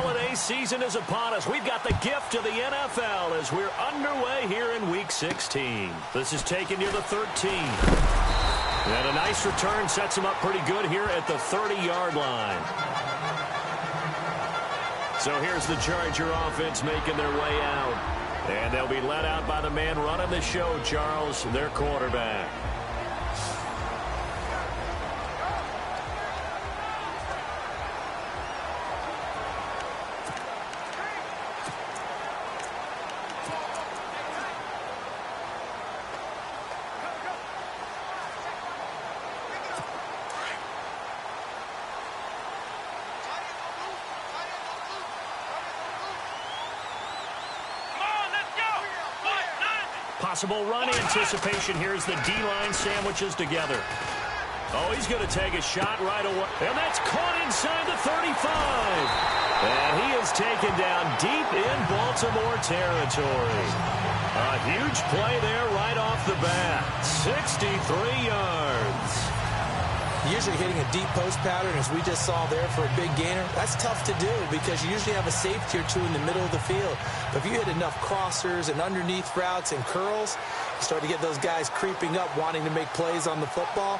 holiday season is upon us. We've got the gift of the NFL as we're underway here in Week 16. This is taken near the 13. And a nice return sets him up pretty good here at the 30-yard line. So here's the Charger offense making their way out. And they'll be led out by the man running the show, Charles, their quarterback. Possible run anticipation. Here's the D-line sandwiches together. Oh, he's going to take a shot right away. And that's caught inside the 35. And he is taken down deep in Baltimore territory. A huge play there right off the bat. 63 yards. Usually hitting a deep post pattern, as we just saw there for a big gainer, that's tough to do because you usually have a safety or two in the middle of the field. But if you hit enough crossers and underneath routes and curls, you start to get those guys creeping up, wanting to make plays on the football.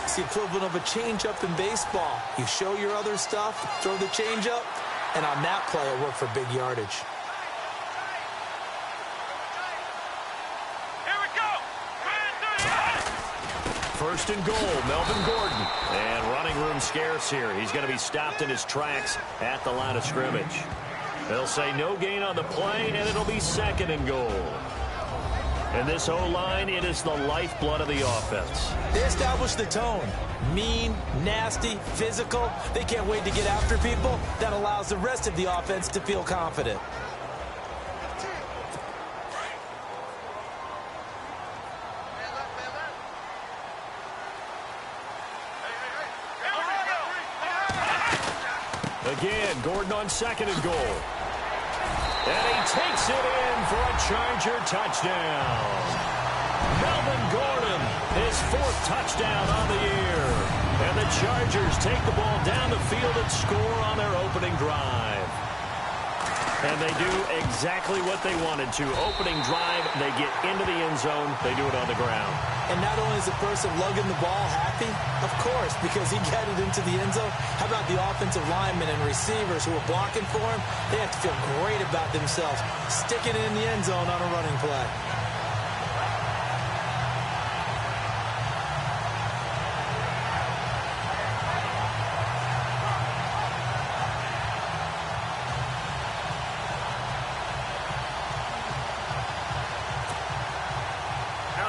It's the equivalent of a changeup in baseball. You show your other stuff, throw the changeup, and on that play, it worked for big yardage. First and goal, Melvin Gordon. And running room scarce here. He's going to be stopped in his tracks at the line of scrimmage. They'll say no gain on the play, and it'll be second and goal. And this O-line, it is the lifeblood of the offense. They establish the tone. Mean, nasty, physical. They can't wait to get after people. That allows the rest of the offense to feel confident. Again, Gordon on second and goal. And he takes it in for a Charger touchdown. Melvin Gordon, his fourth touchdown on the year. And the Chargers take the ball down the field and score on their opening drive. And they do exactly what they wanted to. Opening drive, they get into the end zone. They do it on the ground. And not only is the person lugging the ball happy, of course, because he got it into the end zone. How about the offensive linemen and receivers who are blocking for him? They have to feel great about themselves, sticking it in the end zone on a running play.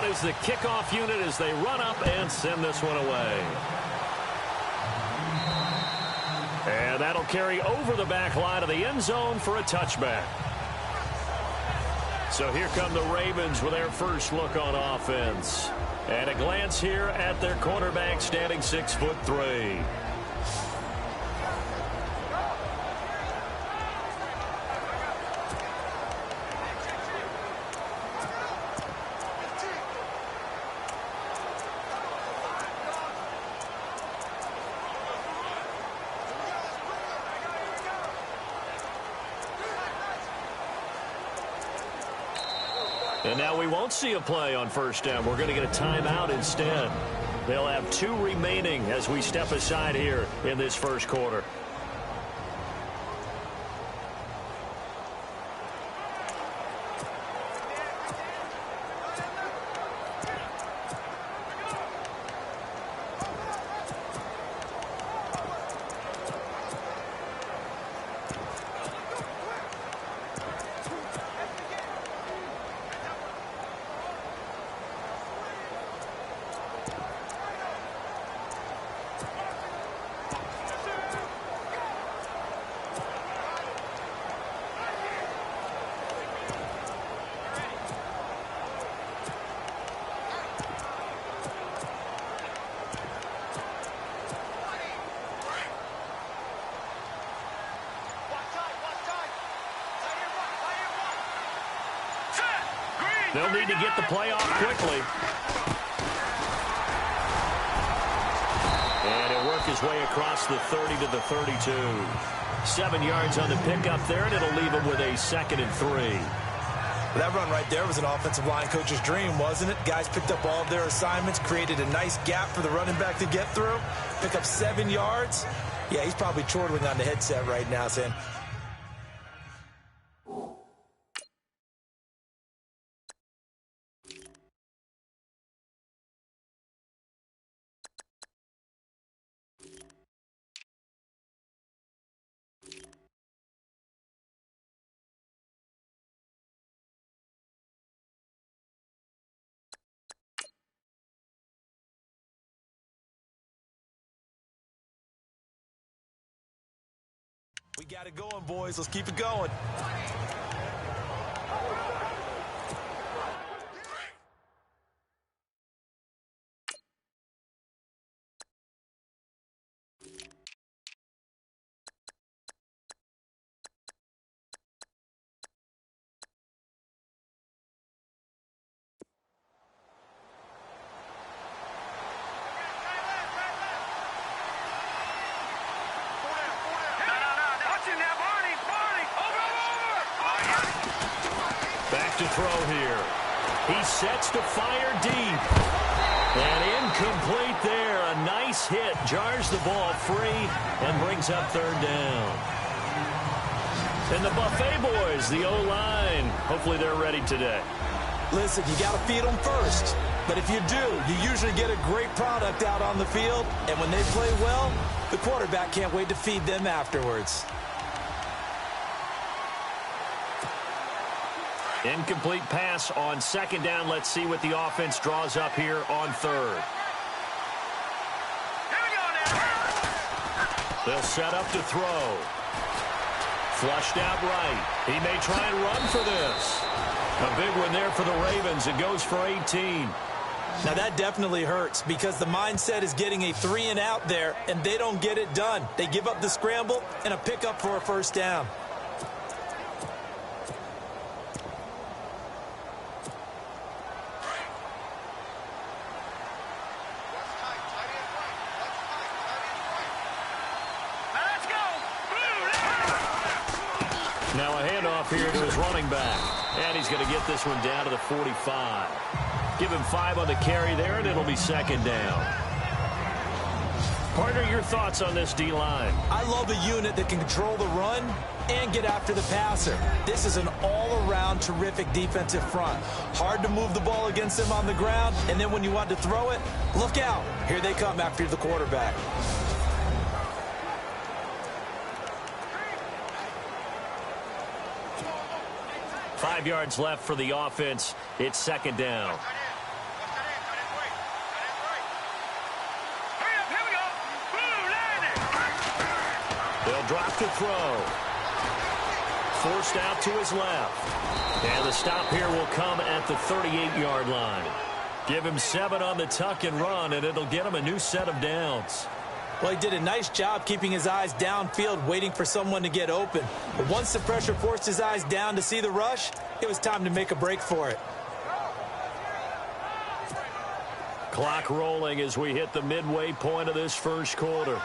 Is the kickoff unit as they run up and send this one away. And that'll carry over the back line of the end zone for a touchback. So here come the Ravens with their first look on offense. And a glance here at their quarterback standing 6'3". And now we won't see a play on first down. We're going to get a timeout instead. They'll have 2 remaining as we step aside here in this first quarter. They'll need to get the play off quickly. And it worked his way across the 30 to the 32. 7 yards on the pickup there, and it'll leave him with a 2nd and 3. That run right there was an offensive line coach's dream, wasn't it? Guys picked up all of their assignments, created a nice gap for the running back to get through, pick up 7 yards. Yeah, he's probably chortling on the headset right now saying, we got it going, boys. Let's keep it going. Back to throw here. He sets to fire deep. And incomplete there. A nice hit. Jars the ball free and brings up 3rd down. And the Buffet boys, the O-line, hopefully they're ready today. Listen, you got to feed them first. But if you do, you usually get a great product out on the field. And when they play well, the quarterback can't wait to feed them afterwards. Incomplete pass on 2nd down. Let's see what the offense draws up here on 3rd. They'll set up to throw. Flushed out right. He may try and run for this. A big one there for the Ravens. It goes for 18. Now that definitely hurts because the mindset is getting a 3-and-out there, and they don't get it done. They give up the scramble and a pickup for a 1st down. Now a handoff here to his running back. And he's going to get this one down to the 45. Give him 5 on the carry there, and it'll be 2nd down. Partner, your thoughts on this D-line? I love a unit that can control the run and get after the passer. This is an all-around terrific defensive front. Hard to move the ball against them on the ground, and then when you want to throw it, look out. Here they come after the quarterback. Five yards left for the offense. It's 2nd down. They'll drop to throw. Forced out to his left. And the stop here will come at the 38-yard line. Give him 7 on the tuck and run, and it'll get him a new set of downs. Well, he did a nice job keeping his eyes downfield, waiting for someone to get open. But once the pressure forced his eyes down to see the rush, it was time to make a break for it. Clock rolling as we hit the midway point of this 1st quarter.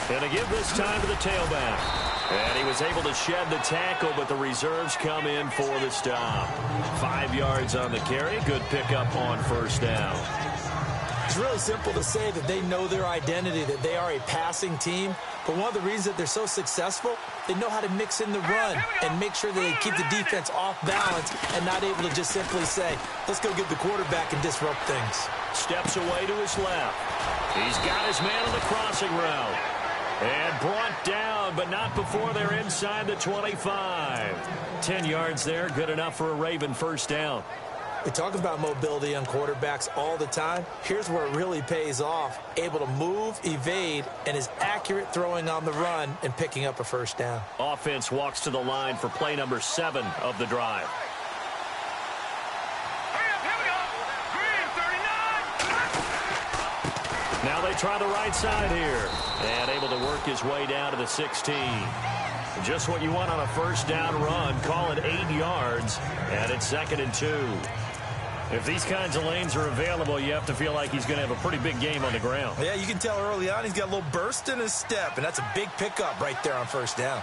And to give this time to the tailback. And he was able to shed the tackle, but the reserves come in for the stop. 5 yards on the carry. Good pickup on 1st down. It's really simple to say that they know their identity, that they are a passing team. But one of the reasons that they're so successful, they know how to mix in the run and make sure that they keep the defense off balance and not able to just simply say, let's go get the quarterback and disrupt things. Steps away to his left. He's got his man on the crossing route. And brought down, but not before they're inside the 25. 10 yards there, good enough for a Raven 1st down. We talk about mobility on quarterbacks all the time. Here's where it really pays off. Able to move, evade, and is accurate throwing on the run and picking up a 1st down. Offense walks to the line for play number 7 of the drive. Now they try the right side here. And able to work his way down to the 16. Just what you want on a 1st down run. Call it 8 yards. And it's 2nd and 2. If these kinds of lanes are available, you have to feel like he's going to have a pretty big game on the ground. Yeah, you can tell early on he's got a little burst in his step, and that's a big pickup right there on first down.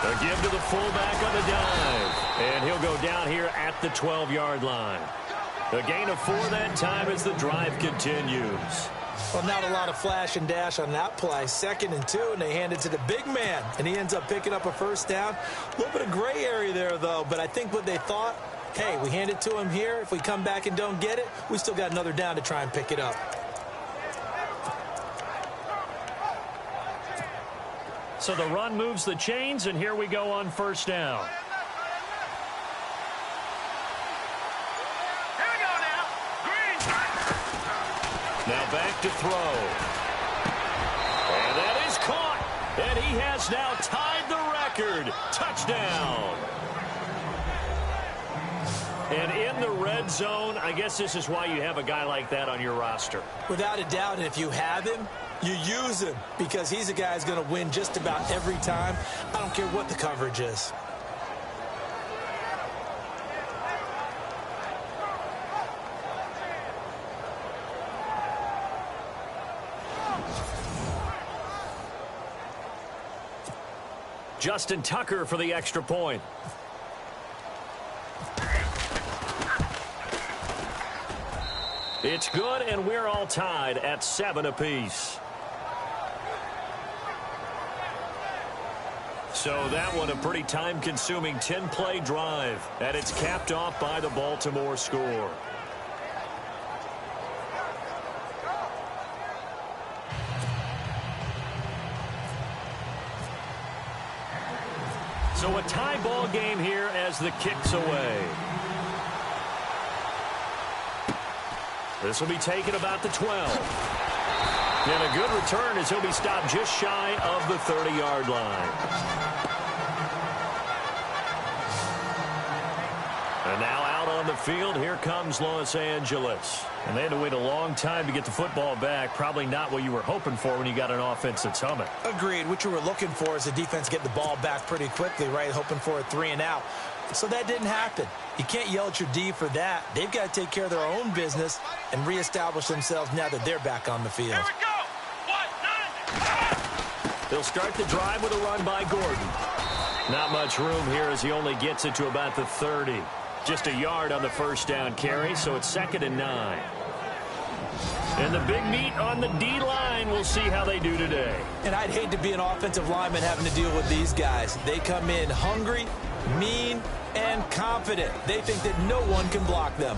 A give to the fullback on the dive. And he'll go down here at the 12-yard line. A gain of 4 that time as the drive continues. Well, not a lot of flash and dash on that play. 2nd and 2, and they hand it to the big man, and he ends up picking up a first down. A little bit of gray area there, though, but I think what they thought, hey, we hand it to him here. If we come back and don't get it, we still got another down to try and pick it up. So the run moves the chains, and here we go on first down. Now back to throw. And that is caught. And he has now tied the record. Touchdown. And in the red zone, I guess this is why you have a guy like that on your roster. Without a doubt, and if you have him, you use him because he's a guy who's going to win just about every time. I don't care what the coverage is. Justin Tucker for the extra point. It's good, and we're all tied at 7 apiece. So that one a pretty time-consuming 10-play drive, and it's capped off by the Baltimore score. So a tie ball game here as the kick's away. This will be taken about the 12. And a good return as he'll be stopped just shy of the 30-yard line. And now out on the field, here comes Los Angeles. And they had to wait a long time to get the football back. Probably not what you were hoping for when you got an offense that's humming. Agreed. What you were looking for is the defense get the ball back pretty quickly, right? Hoping for a 3 and out. So that didn't happen. You can't yell at your D for that. They've got to take care of their own business and reestablish themselves now that they're back on the field. Here we go. They'll start the drive with a run by Gordon. Not much room here as he only gets it to about the 30. Just a yard on the first down carry, so it's 2nd and 9. And the big meat on the D-line, we'll see how they do today. And I'd hate to be an offensive lineman having to deal with these guys. They come in hungry, mean, and confident. They think that no one can block them.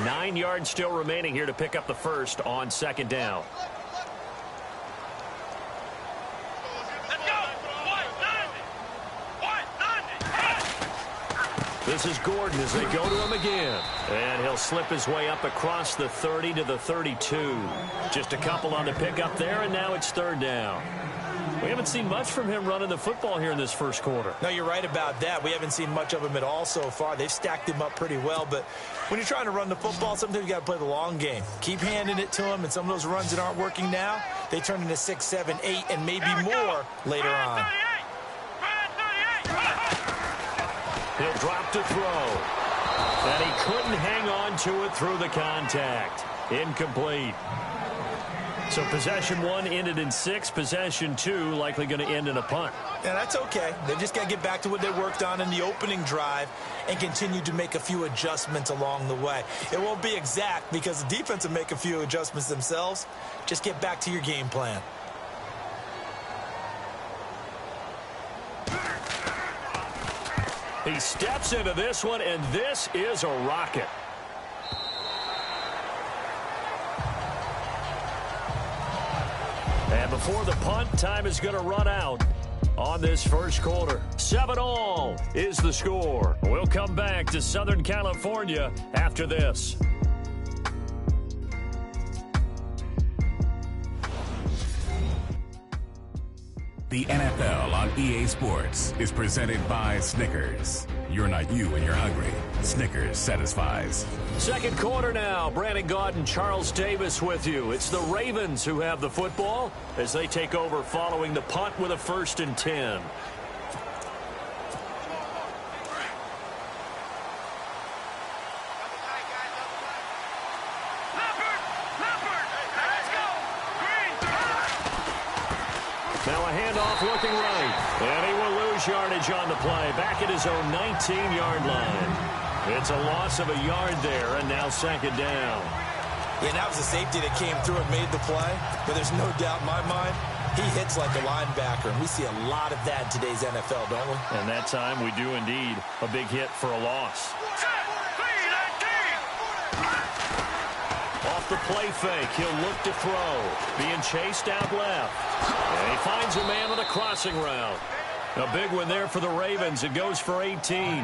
Nine yards still remaining here to pick up the first on 2nd down. This is Gordon as they go to him again. And he'll slip his way up across the 30 to the 32. Just a couple on the pickup there, and now it's 3rd down. We haven't seen much from him running the football here in this first quarter. No, you're right about that. We haven't seen much of him at all so far. They've stacked him up pretty well, but when you're trying to run the football, sometimes you got to play the long game. Keep handing it to him, and some of those runs that aren't working now, they turn into 6, 7, 8, and maybe more later on. He'll drop to throw. And he couldn't hang on to it through the contact. Incomplete. So possession 1 ended in 6. Possession 2 likely going to end in a punt. Yeah, that's okay. They've just got to get back to what they worked on in the opening drive and continue to make a few adjustments along the way. It won't be exact because the defense will make a few adjustments themselves. Just get back to your game plan. He steps into this one, and this is a rocket. And before the punt, time is going to run out on this first quarter. 7-all is the score. We'll come back to Southern California after this. The NFL on EA Sports is presented by Snickers. You're not you when you're hungry. Snickers satisfies. Second quarter now. Brandon Gaudin and Charles Davis with you. It's the Ravens who have the football as they take over following the punt with a 1st and 10. Now a handoff looking right. And he will lose yardage on the play. Back at his own 19-yard line. It's a loss of a yard there, and now 2nd down. Yeah, that was a safety that came through and made the play. But there's no doubt in my mind, he hits like a linebacker. And we see a lot of that in today's NFL, don't we? And that time we do indeed. A big hit for a loss. Off the play fake, he'll look to throw. Being chased out left. And he finds a man on a crossing route. A big one there for the Ravens. It goes for 18.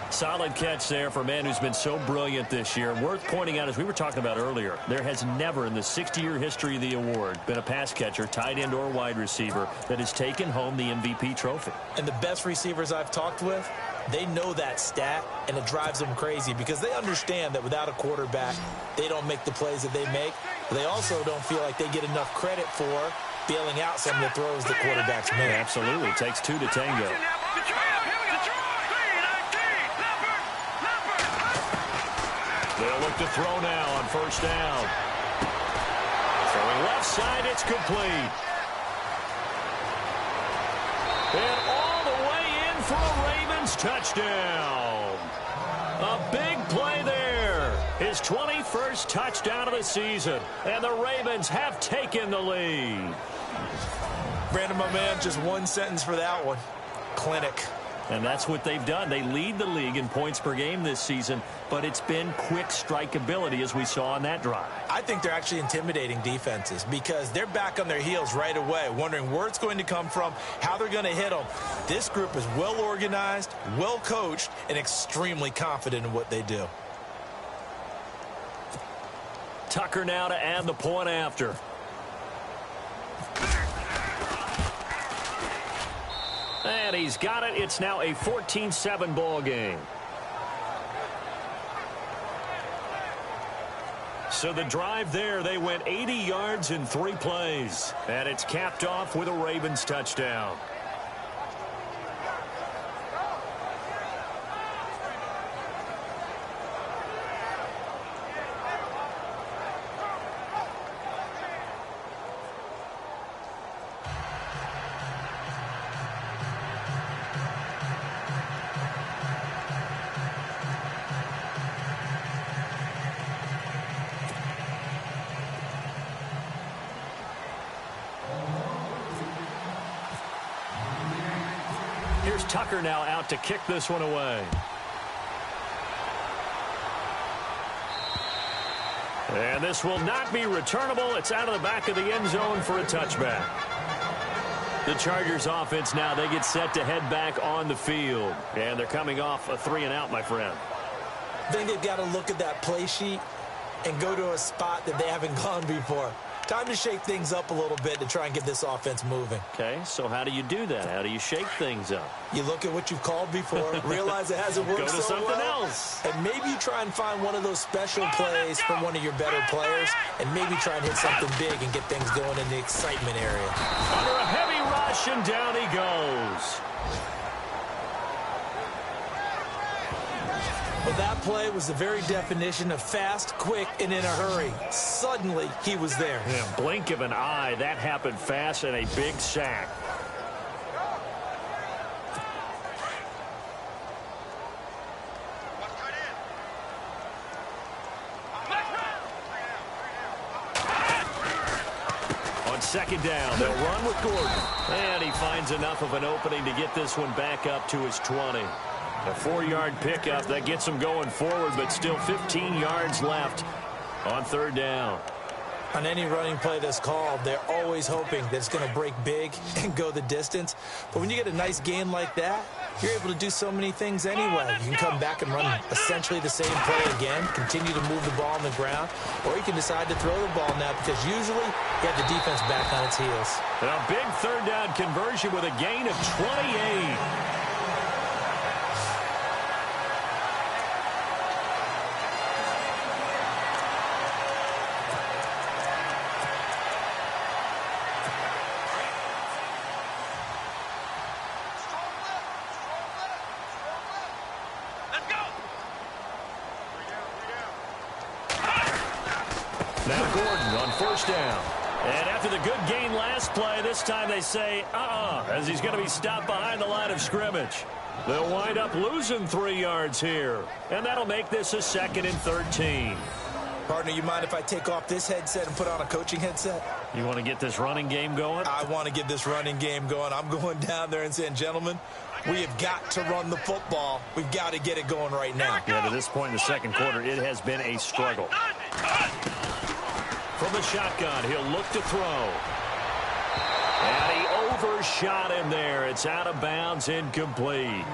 Solid catch there for a man who's been so brilliant this year. Worth pointing out, as we were talking about earlier, there has never in the 60-year history of the award been a pass catcher, tight end, or wide receiver that has taken home the MVP trophy. And the best receivers I've talked with, they know that stat, and it drives them crazy because they understand that without a quarterback, they don't make the plays that they make. But they also don't feel like they get enough credit for bailing out some of the throws the quarterbacks make. Absolutely. It takes two to tango. They'll look to throw now on 1st down. Throwing left side, it's complete. And all the way in for a Ravens touchdown. A big play there. His 21st touchdown of the season. And the Ravens have taken the lead. Brandon, my man, just one sentence for that one. Clinic. And that's what they've done. They lead the league in points per game this season, but it's been quick strikeability as we saw on that drive. I think they're actually intimidating defenses because they're back on their heels right away, wondering where it's going to come from, how they're going to hit them. This group is well organized, well coached, and extremely confident in what they do. Tucker now to add the point after. And he's got it. It's now a 14-7 ball game. So the drive there, they went 80 yards in 3 plays. And it's capped off with a Ravens touchdown. Here's Tucker now out to kick this one away. And this will not be returnable. It's out of the back of the end zone for a touchback. The Chargers offense now, they get set to head back on the field. And they're coming off a 3-and-out, my friend. I think they've got to look at that play sheet and go to a spot that they haven't gone before. Time to shake things up a little bit to try and get this offense moving. Okay, so how do you do that? How do you shake things up? You look at what you've called before, realize it hasn't worked so so something well, else. and maybe you try and find one of those special plays from one of your better players, and maybe try and hit something big and get things going in the excitement area. Under a heavy rush, and down he goes. Well, that play was the very definition of fast, quick, and in a hurry. Suddenly, he was there. Yeah, blink of an eye, that happened fast, and a big sack. On 2nd down, they'll run with Gordon. And he finds enough of an opening to get this one back up to his 20. A 4-yard pickup that gets them going forward, but still 15 yards left on 3rd down. On any running play that's called, they're always hoping that it's going to break big and go the distance. But when you get a nice gain like that, you're able to do so many things anyway. You can come back and run essentially the same play again, continue to move the ball on the ground, or you can decide to throw the ball now because usually Get the defense back on its heels. And a big third down conversion with a gain of 28. Now Gordon on first down. And after the good gain last play, this time they say, as he's going to be stopped behind the line of scrimmage. They'll wind up losing 3 yards here. And that'll make this a 2nd and 13. Partner, you mind if I take off this headset and put on a coaching headset? You want to get this running game going? I want to get this running game going. I'm going down there and saying, gentlemen, we have got to run the football. We've got to get it going right now. Yeah, to this point in the second quarter, it has been a struggle. From the shotgun, he'll look to throw. And he overshot him there. It's out of bounds, incomplete.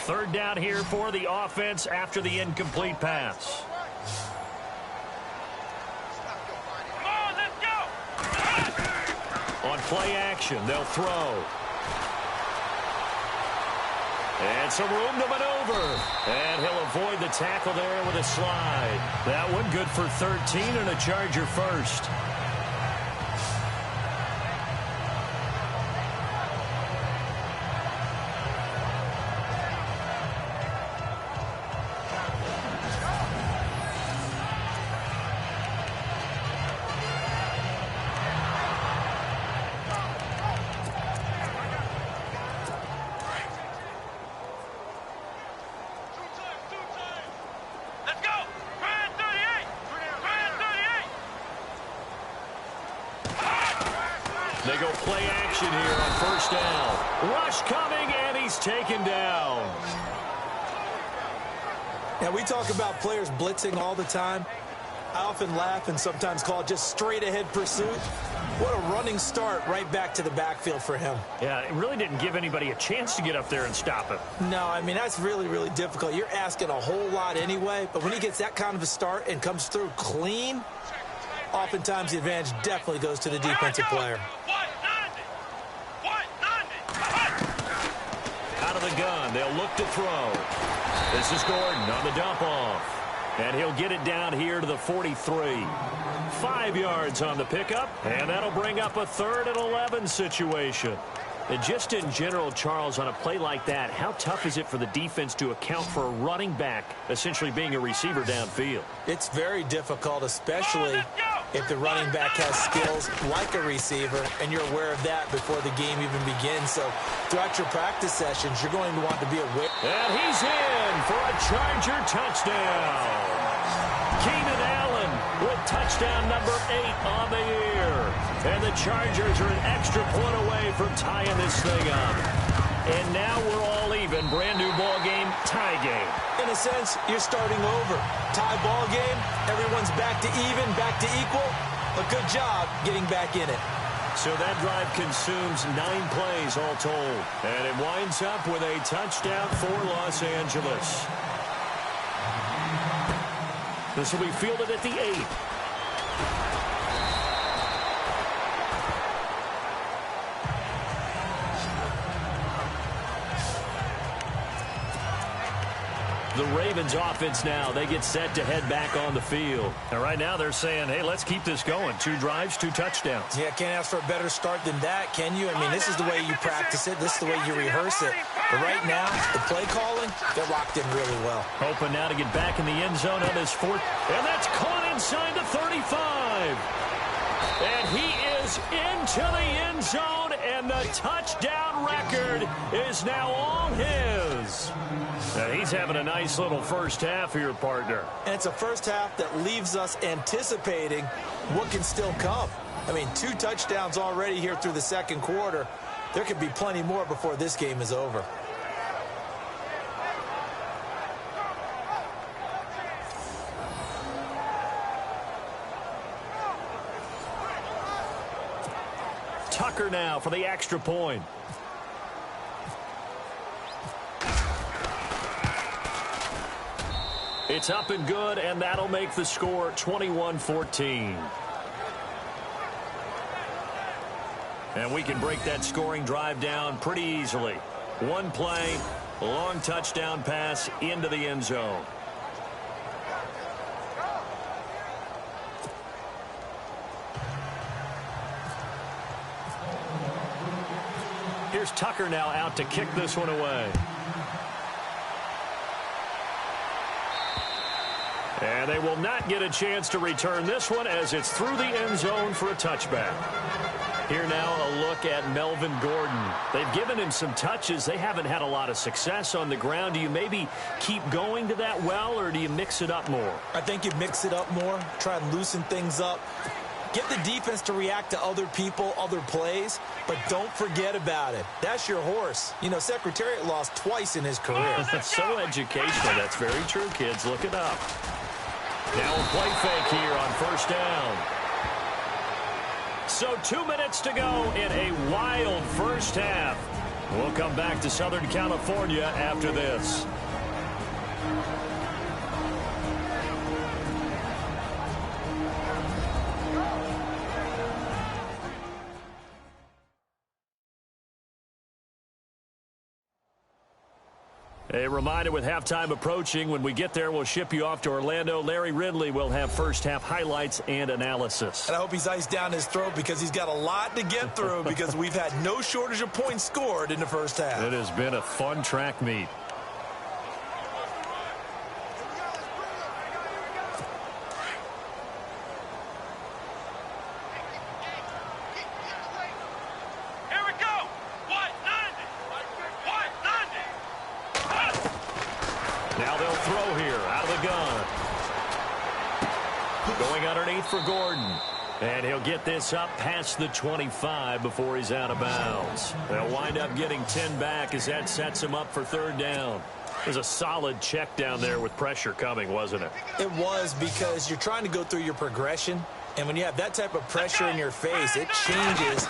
Third down here for the offense after the incomplete pass. On play action, they'll throw. And some room to maneuver. And he'll avoid the tackle there with a slide. That one good for 13 and a Charger first. They go play action here on first down. Rush coming, and he's taken down. Now, we talk about players blitzing all the time. I often laugh and sometimes call it just straight-ahead pursuit. What a running start right back to the backfield for him. Yeah, it really didn't give anybody a chance to get up there and stop him. No, I mean, that's really, really difficult. You're asking a whole lot anyway, but when he gets that kind of a start and comes through clean, oftentimes the advantage definitely goes to the defensive player. Out of the gun, they'll look to throw. This is Gordon on the dump off. And he'll get it down here to the 43. 5 yards on the pickup, and that'll bring up a 3rd and 11 situation. And just in general, Charles, on a play like that, how tough is it for the defense to account for a running back essentially being a receiver downfield? It's very difficult, especially if the running back has skills like a receiver, and you're aware of that before the game even begins. So throughout your practice sessions, you're going to want to be aware. And he's in for a Charger touchdown. Keenan Allen with touchdown number 8 on the year. And the Chargers are an extra point away from tying this thing up. And now we're all even. Brand new ball game, tie game. In a sense, you're starting over. Tie ball game, everyone's back to even, back to equal. A good job getting back in it. So that drive consumes 9 plays all told. And it winds up with a touchdown for Los Angeles. This will be fielded at the 8. The Ravens offense now, they get set to head back on the field. And right now they're saying, hey, let's keep this going. 2 drives, 2 touchdowns. Yeah, can't ask for a better start than that, can you? I mean, this is the way you practice it. This is the way you rehearse it. But right now, the play calling, they're locked in really well. Hoping now to get back in the end zone on this 4th. And that's caught inside the 35. And he is into the end zone, and the touchdown record is now all his. Now he's having a nice little first half here, partner. And it's a first half that leaves us anticipating what can still come. I mean, 2 touchdowns already here through the second quarter. There could be plenty more before this game is over. Tucker now for the extra point. It's up and good, and that'll make the score 21-14. And we can break that scoring drive down pretty easily. One play, long touchdown pass into the end zone. Here's Tucker now out to kick this one away. And they will not get a chance to return this one as it's through the end zone for a touchback. Here now a look at Melvin Gordon. They've given him some touches. They haven't had a lot of success on the ground. Do you maybe keep going to that well, or do you mix it up more? I think you mix it up more, try and loosen things up. Get the defense to react to other people, other plays, but don't forget about it. That's your horse. You know, Secretariat lost twice in his career. So educational. That's very true, kids. Look it up. Now a play fake here on first down. So 2 minutes to go in a wild first half. We'll come back to Southern California after this. A reminder, with halftime approaching, when we get there, we'll ship you off to Orlando. Larry Ridley will have first-half highlights and analysis. And I hope he's iced down his throat because he's got a lot to get through because we've had no shortage of points scored in the first half. It has been a fun track meet. For Gordon, and he'll get this up past the 25 before he's out of bounds. They'll wind up getting 10 back as that sets him up for third down. It was a solid check down there with pressure coming, wasn't it? It was, because you're trying to go through your progression, and when you have that type of pressure in your face, it changes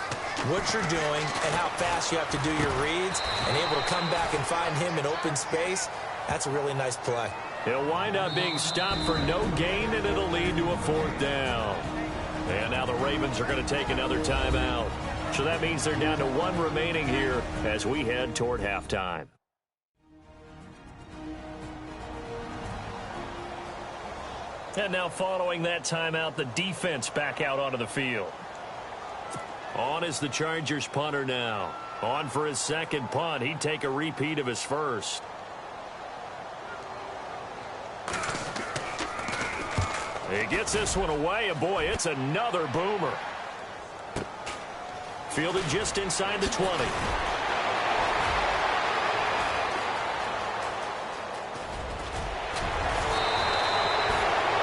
what you're doing and how fast you have to do your reads, and able to come back and find him in open space. That's a really nice play. He'll wind up being stopped for no gain, and it'll lead to a fourth down. And now the Ravens are going to take another timeout. So that means they're down to one remaining here as we head toward halftime. And now following that timeout, the defense back out onto the field. On is the Chargers punter now. On for his second punt. He'd take a repeat of his first. He gets this one away, and boy, it's another boomer. Fielded just inside the 20.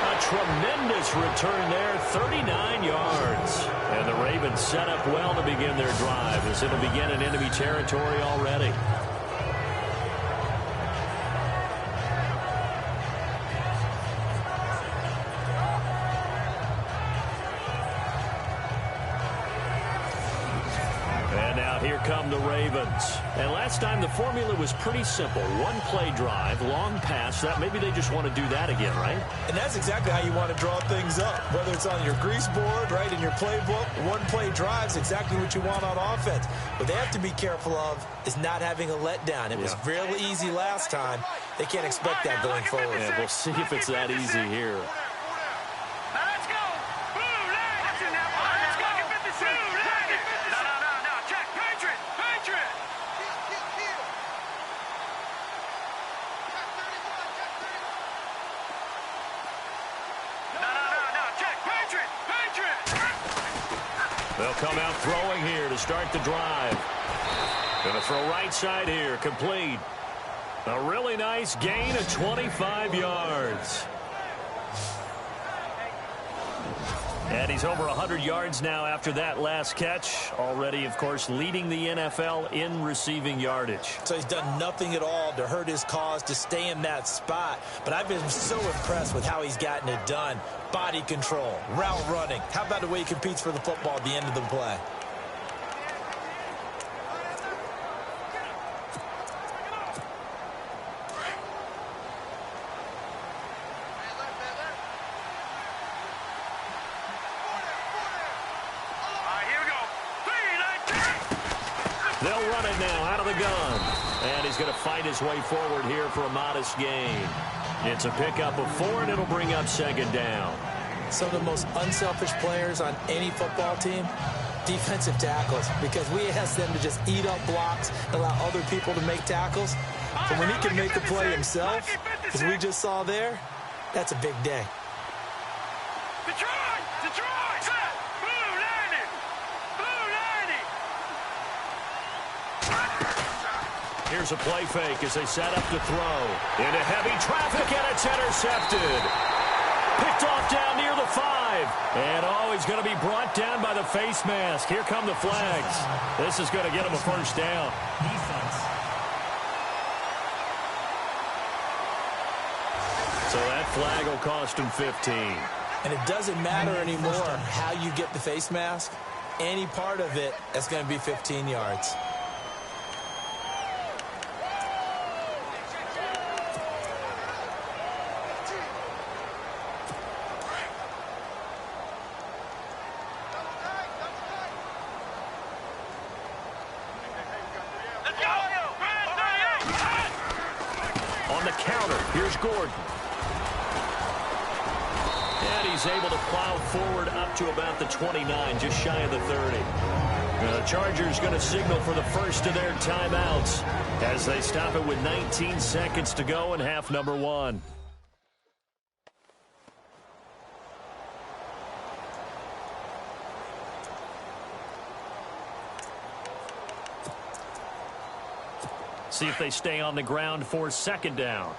A tremendous return there, 39 yards. And the Ravens set up well to begin their drive as it'll begin in enemy territory already. Here come the Ravens. And last time the formula was pretty simple. One play drive, long pass. That maybe they just want to do that again, right? And that's exactly how you want to draw things up. Whether it's on your grease board, right, in your playbook, one play drive's exactly what you want on offense. What they have to be careful of is not having a letdown. It was real easy last time. They can't expect that going forward. Yeah, we'll see if it's that easy here. They'll come out throwing here to start the drive. Going to throw right side here, complete. A really nice gain of 25 yards. And he's over 100 yards now after that last catch. Already, of course, leading the NFL in receiving yardage. So he's done nothing at all to hurt his cause, to stay in that spot. But I've been so impressed with how he's gotten it done. Body control, route running. How about the way he competes for the football at the end of the play? They'll run it now out of the gun. And he's going to fight his way forward here for a modest gain. It's a pickup of 4, and it'll bring up second down. Some of the most unselfish players on any football team, defensive tackles, because we ask them to just eat up blocks, allow other people to make tackles. So when he can make the play himself, as we just saw there, that's a big day. Here's a play fake as they set up to throw. Into heavy traffic, and it's intercepted. Picked off down near the 5. And, he's going to be brought down by the face mask. Here come the flags. This is going to get him a first down. So that flag will cost him 15. And it doesn't matter anymore how you get the face mask. Any part of it is going to be 15 yards. Here's Gordon. And he's able to plow forward up to about the 29, just shy of the 30. The Chargers going to signal for the first of their timeouts as they stop it with 19 seconds to go in half number 1. See if they stay on the ground for second down.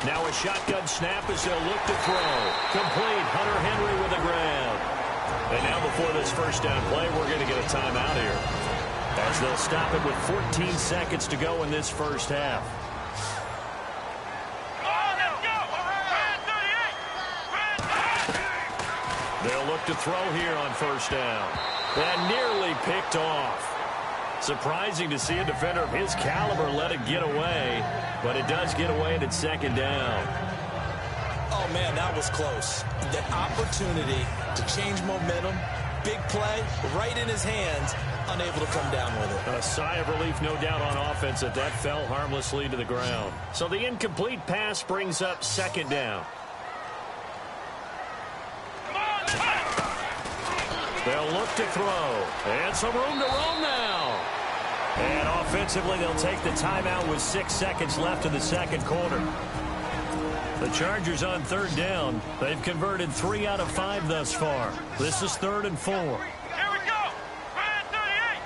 Now a shotgun snap as they'll look to throw. Complete. Hunter Henry with the grab. And now before this first down play, we're going to get a timeout here, as they'll stop it with 14 seconds to go in this first half. They'll look to throw here on first down. And nearly picked off. Surprising to see a defender of his caliber let it get away, but it does get away and it's second down. Oh, man, that was close. The opportunity to change momentum, big play, right in his hands, unable to come down with it. A sigh of relief, no doubt, on offense that fell harmlessly to the ground. So the incomplete pass brings up second down. They'll look to throw. And some room to roam now. And offensively, they'll take the timeout with 6 seconds left in the second quarter. The Chargers on third down. They've converted 3 out of 5 thus far. This is 3rd and 4. Here we go. Brand 38.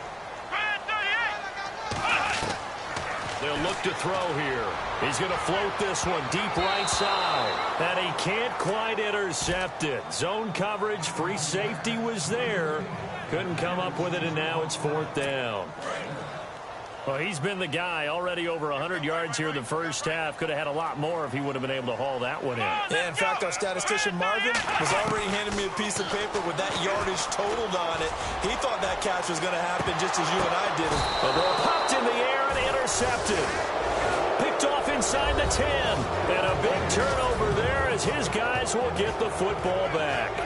Brand 38. They'll look to throw here. He's going to float this one deep right side. And he can't quite intercept it. Zone coverage, free safety was there. Couldn't come up with it, and now it's 4th down. Well, he's been the guy, already over 100 yards here in the first half. Could have had a lot more if he would have been able to haul that one in. Yeah, in fact, our statistician Marvin was already handing me a piece of paper with that yardage totaled on it. He thought that catch was going to happen just as you and I did. The ball popped in the air and intercepted. Picked off inside the 10. And a big turnover there as his guys will get the football back.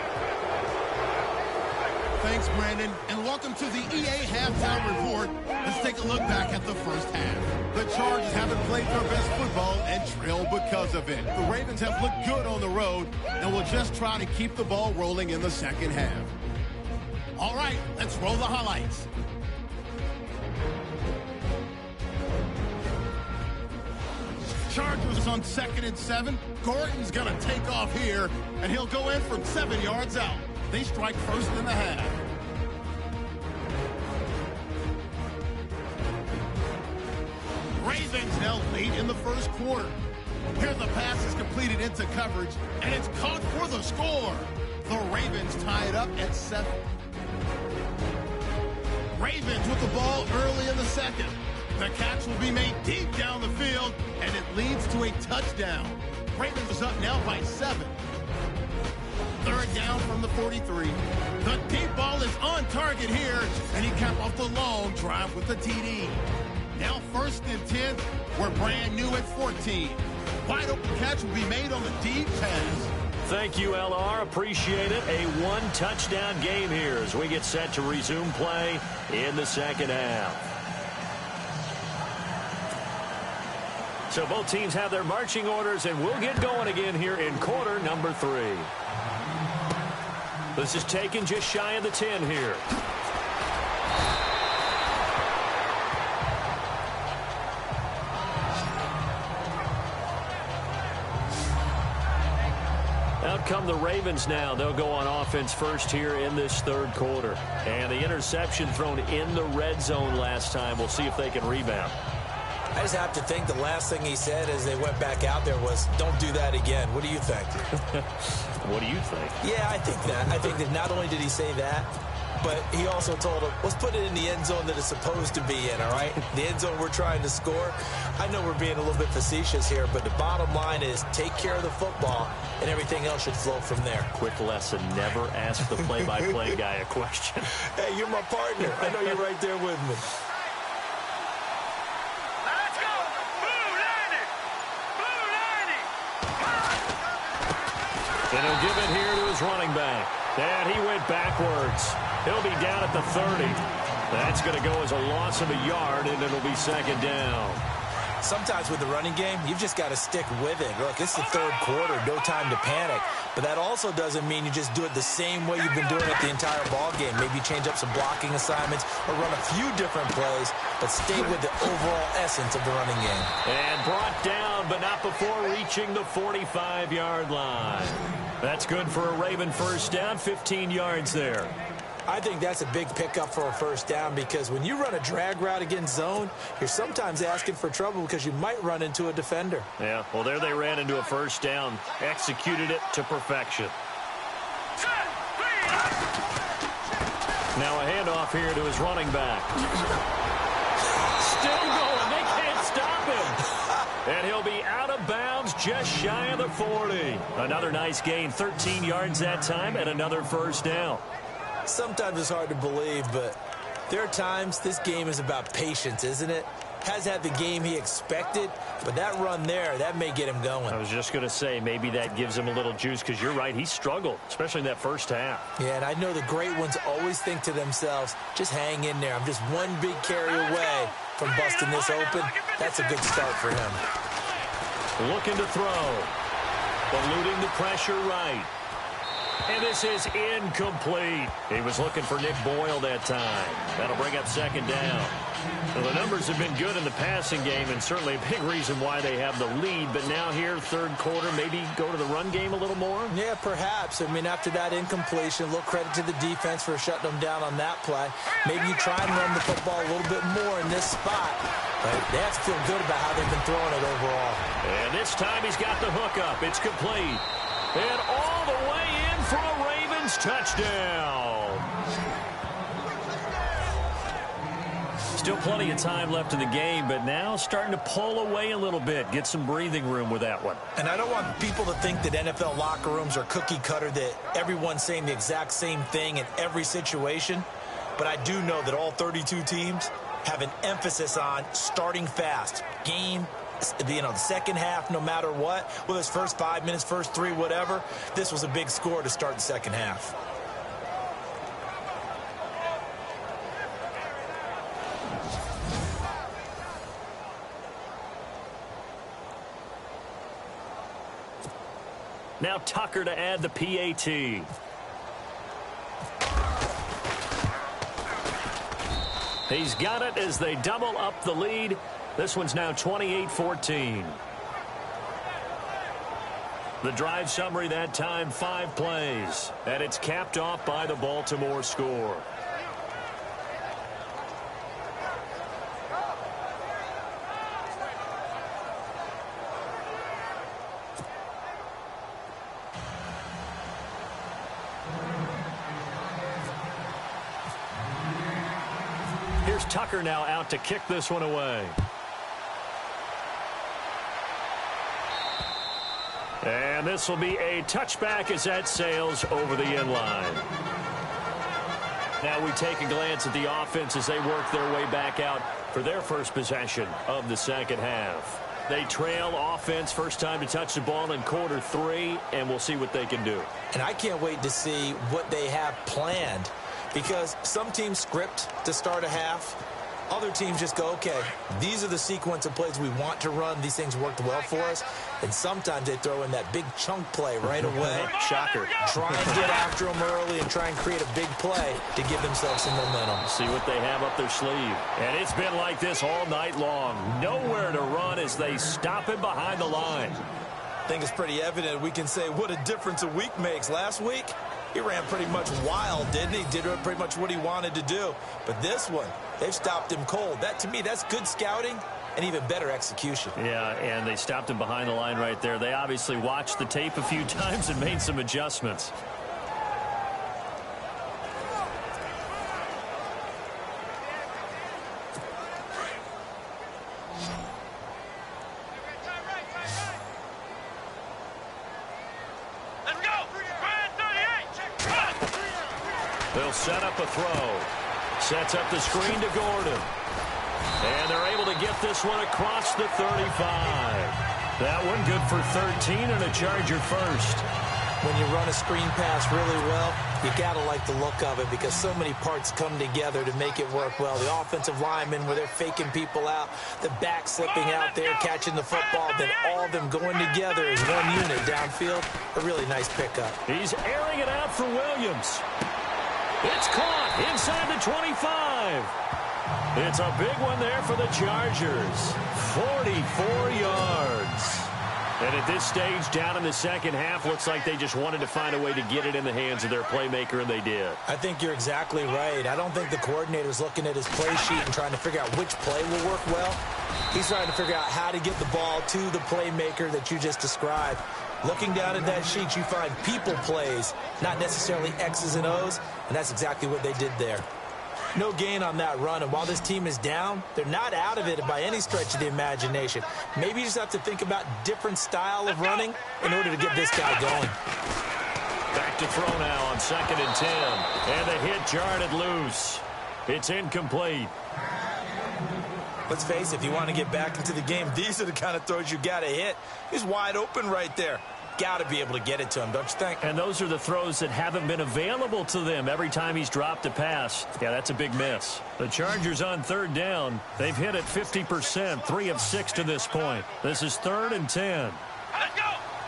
Thanks, Brandon, and welcome to the EA Halftime Report. Let's take a look back at the first half. The Chargers haven't played their best football and trail because of it. The Ravens have looked good on the road and will just try to keep the ball rolling in the second half. All right, let's roll the highlights. Chargers on 2nd and 7. Gordon's going to take off here, and he'll go in from 7 yards out. They strike first in the half. Ravens now late in the first quarter. Here the pass is completed into coverage, and it's caught for the score. The Ravens tie it up at 7. Ravens with the ball early in the second. The catch will be made deep down the field, and it leads to a touchdown. Ravens is up now by 7. 3rd down from the 43. The deep ball is on target here, and he capped off the long drive with the TD. Now 1st and 10. We're brand new at 14. Wide open catch will be made on the deep pass. Thank you, LR. Appreciate it. A one-touchdown game here as we get set to resume play in the second half. So both teams have their marching orders, and we'll get going again here in quarter number 3. This is taken just shy of the 10 here. Out come the Ravens now. They'll go on offense first here in this third quarter. And the interception thrown in the red zone last time. We'll see if they can rebound. I just have to think the last thing he said as they went back out there was, don't do that again. What do you think? What do you think? Yeah, I think that. I think that not only did he say that, but he also told him, let's put it in the end zone that it's supposed to be in, all right? The end zone we're trying to score. I know we're being a little bit facetious here, but the bottom line is take care of the football, and everything else should flow from there. Quick lesson, never ask the play-by-play guy a question. Hey, you're my partner. I know you're right there with me. Let's go! Blue 90! Blue 90! And he'll give it here to his running back. And he went backwards. He'll be down at the 30. That's going to go as a loss of a yard, and it'll be second down. Sometimes with the running game, you've just got to stick with it. Look, it's the third quarter, no time to panic. But that also doesn't mean you just do it the same way you've been doing it the entire ball game. Maybe change up some blocking assignments or run a few different plays, but stay with the overall essence of the running game. And brought down, but not before reaching the 45-yard line. That's good for a Raven first down, 15 yards there. I think that's a big pickup for a first down because when you run a drag route against zone, you're sometimes asking for trouble because you might run into a defender. Yeah, well, there they ran into a first down, executed it to perfection. Now a handoff here to his running back. Still going. They can't stop him. And he'll be out of bounds just shy of the 40. Another nice gain, 13 yards that time, and another first down. Sometimes it's hard to believe, but there are times this game is about patience, isn't it? Has had the game he expected, but that run there, that may get him going. I was just going to say, maybe that gives him a little juice because you're right, he struggled, especially in that first half. Yeah, and I know the great ones always think to themselves, just hang in there. I'm just one big carry away from busting this open. That's a good start for him. Looking to throw. Eluding the pressure right. And this is incomplete. He was looking for Nick Boyle that time. That'll bring up second down. Well, the numbers have been good in the passing game and certainly a big reason why they have the lead. But now here, third quarter, maybe go to the run game a little more? Yeah, perhaps. I mean, after that incompletion, a little credit to the defense for shutting them down on that play. Maybe you try and run the football a little bit more in this spot. But they have to feel good about how they've been throwing it overall. And this time he's got the hook up. It's complete. And all the way in for a Ravens touchdown. Still plenty of time left in the game, but now starting to pull away a little bit. Get some breathing room with that one. And I don't want people to think that NFL locker rooms are cookie cutter, that everyone's saying the exact same thing in every situation. But I do know that all 32 teams have an emphasis on starting fast. Game, the second half, no matter what, whether it's first 5 minutes, first 3, whatever, this was a big score to start the second half. Now Tucker to add the PAT. He's got it as they double up the lead. This one's now 28-14. The drive summary that time, 5 plays. And it's capped off by the Baltimore score. Here's Tucker now out to kick this one away. And this will be a touchback as that sails over the end line. Now we take a glance at the offense as they work their way back out for their first possession of the second half. They trail offense first time to touch the ball in quarter 3, and we'll see what they can do. And I can't wait to see what they have planned, because some teams script to start a half. Other teams just go, okay, these are the sequence of plays we want to run. These things worked well for us. And sometimes they throw in that big chunk play right away. Shocker. Try and get after them early and try and create a big play to give themselves some momentum. See what they have up their sleeve. And it's been like this all night long. Nowhere to run as they stop him behind the line. I think it's pretty evident we can say what a difference a week makes. Last week, he ran pretty much wild, didn't he? Did pretty much what he wanted to do. But this one, they've stopped him cold. That, to me, that's good scouting and even better execution. Yeah, and they stopped him behind the line right there. They obviously watched the tape a few times and made some adjustments. They'll set up a throw. Sets up the screen to Gordon. And they're able to get this one across the 35. That one good for 13 and a Charger first. When you run a screen pass really well, you got to like the look of it because so many parts come together to make it work well. The offensive linemen, where they're faking people out, the back slipping out there, catching the football, then all of them going together as one unit downfield. A really nice pickup. He's airing it out for Williams. It's caught inside the 25. It's a big one there for the Chargers. 44 yards. And at this stage, down in the second half, looks like they just wanted to find a way to get it in the hands of their playmaker, and they did. I think you're exactly right. I don't think the coordinator's looking at his play sheet and trying to figure out which play will work well. He's trying to figure out how to get the ball to the playmaker that you just described. Looking down at that sheet, you find people plays, not necessarily X's and O's, and that's exactly what they did there. No gain on that run, and while this team is down, they're not out of it by any stretch of the imagination. Maybe you just have to think about different style of running in order to get this guy going. Back to throw now on 2nd and 10, and the hit jarred it loose. It's incomplete. Let's face it, if you want to get back into the game, these are the kind of throws you got to hit. He's wide open right there. Got to be able to get it to him, don't you think? And those are the throws that haven't been available to them every time he's dropped a pass. Yeah, that's a big miss. The Chargers on 3rd down. They've hit it 50%, 3 of 6 to this point. This is 3rd and 10. Let's go.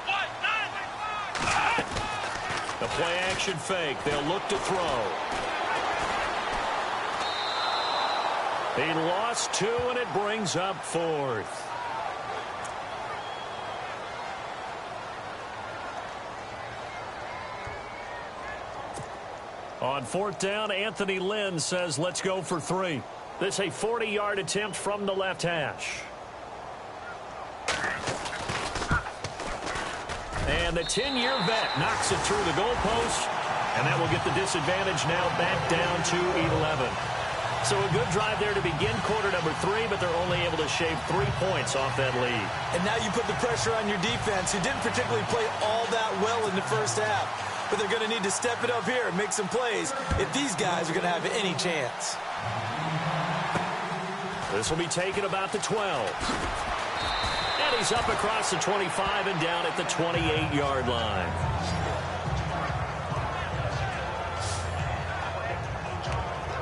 1, 9. The play action fake. They'll look to throw. He lost 2, and it brings up 4th. On 4th down, Anthony Lynn says, let's go for 3. This a 40-yard attempt from the left hash. And the 10-year vet knocks it through the goalpost, and that will get the disadvantage now back down to 11. So a good drive there to begin quarter number 3, but they're only able to shave 3 points off that lead. And now you put the pressure on your defense, who didn't particularly play all that well in the first half. But they're going to need to step it up here and make some plays if these guys are going to have any chance. This will be taken about the 12. And he's up across the 25 and down at the 28-yard line.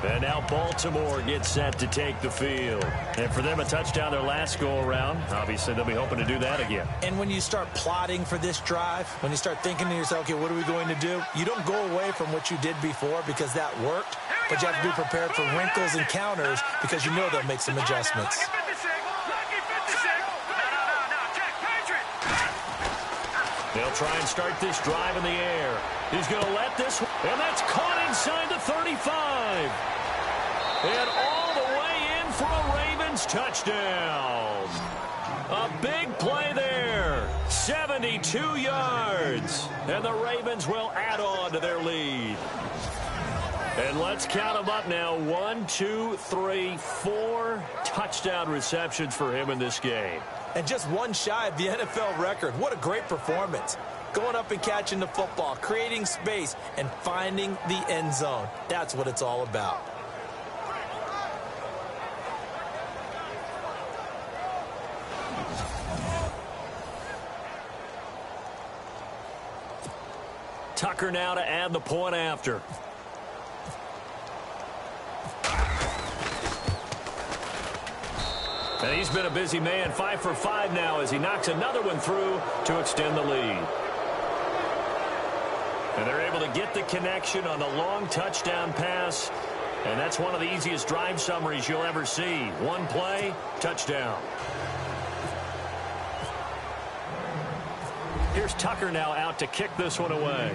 And now Baltimore gets set to take the field. And for them, a touchdown their last go-around. Obviously, they'll be hoping to do that again. And when you start plotting for this drive, when you start thinking to yourself, okay, what are we going to do? You don't go away from what you did before because that worked, but you have to be prepared for wrinkles and counters because you know they'll make some adjustments. They'll try and start this drive in the air. He's going to let this, and that's caught inside the 35. And all the way in for a Ravens touchdown. A big play there. 72 yards. And the Ravens will add on to their lead. And let's count them up now. 1, 2, 3, 4 touchdown receptions for him in this game. And just one shy of the NFL record. What a great performance. Going up and catching the football, creating space, and finding the end zone. That's what it's all about. Tucker now to add the point after. And he's been a busy man, 5 for 5 now as he knocks another one through to extend the lead. And they're able to get the connection on the long touchdown pass. And that's one of the easiest drive summaries you'll ever see. One play, touchdown. Here's Tucker now out to kick this one away.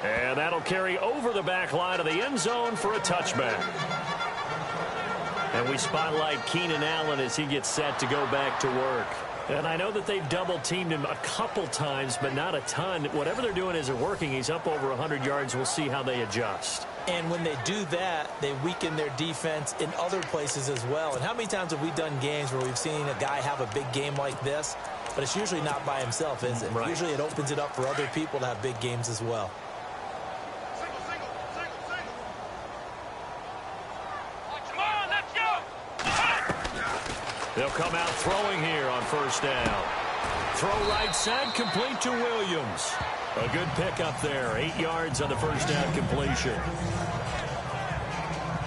And that'll carry over the back line of the end zone for a touchback. And we spotlight Keenan Allen as he gets set to go back to work. And I know that they've double-teamed him a couple times, but not a ton. Whatever they're doing isn't working. He's up over 100 yards. We'll see how they adjust. And when they do that, they weaken their defense in other places as well. And how many times have we done games where we've seen a guy have a big game like this, but it's usually not by himself, is it? Right. Usually it opens it up for other people to have big games as well. They'll come out throwing here on first down. Throw right side, complete to Williams. A good pickup there, 8 yards on the first down completion.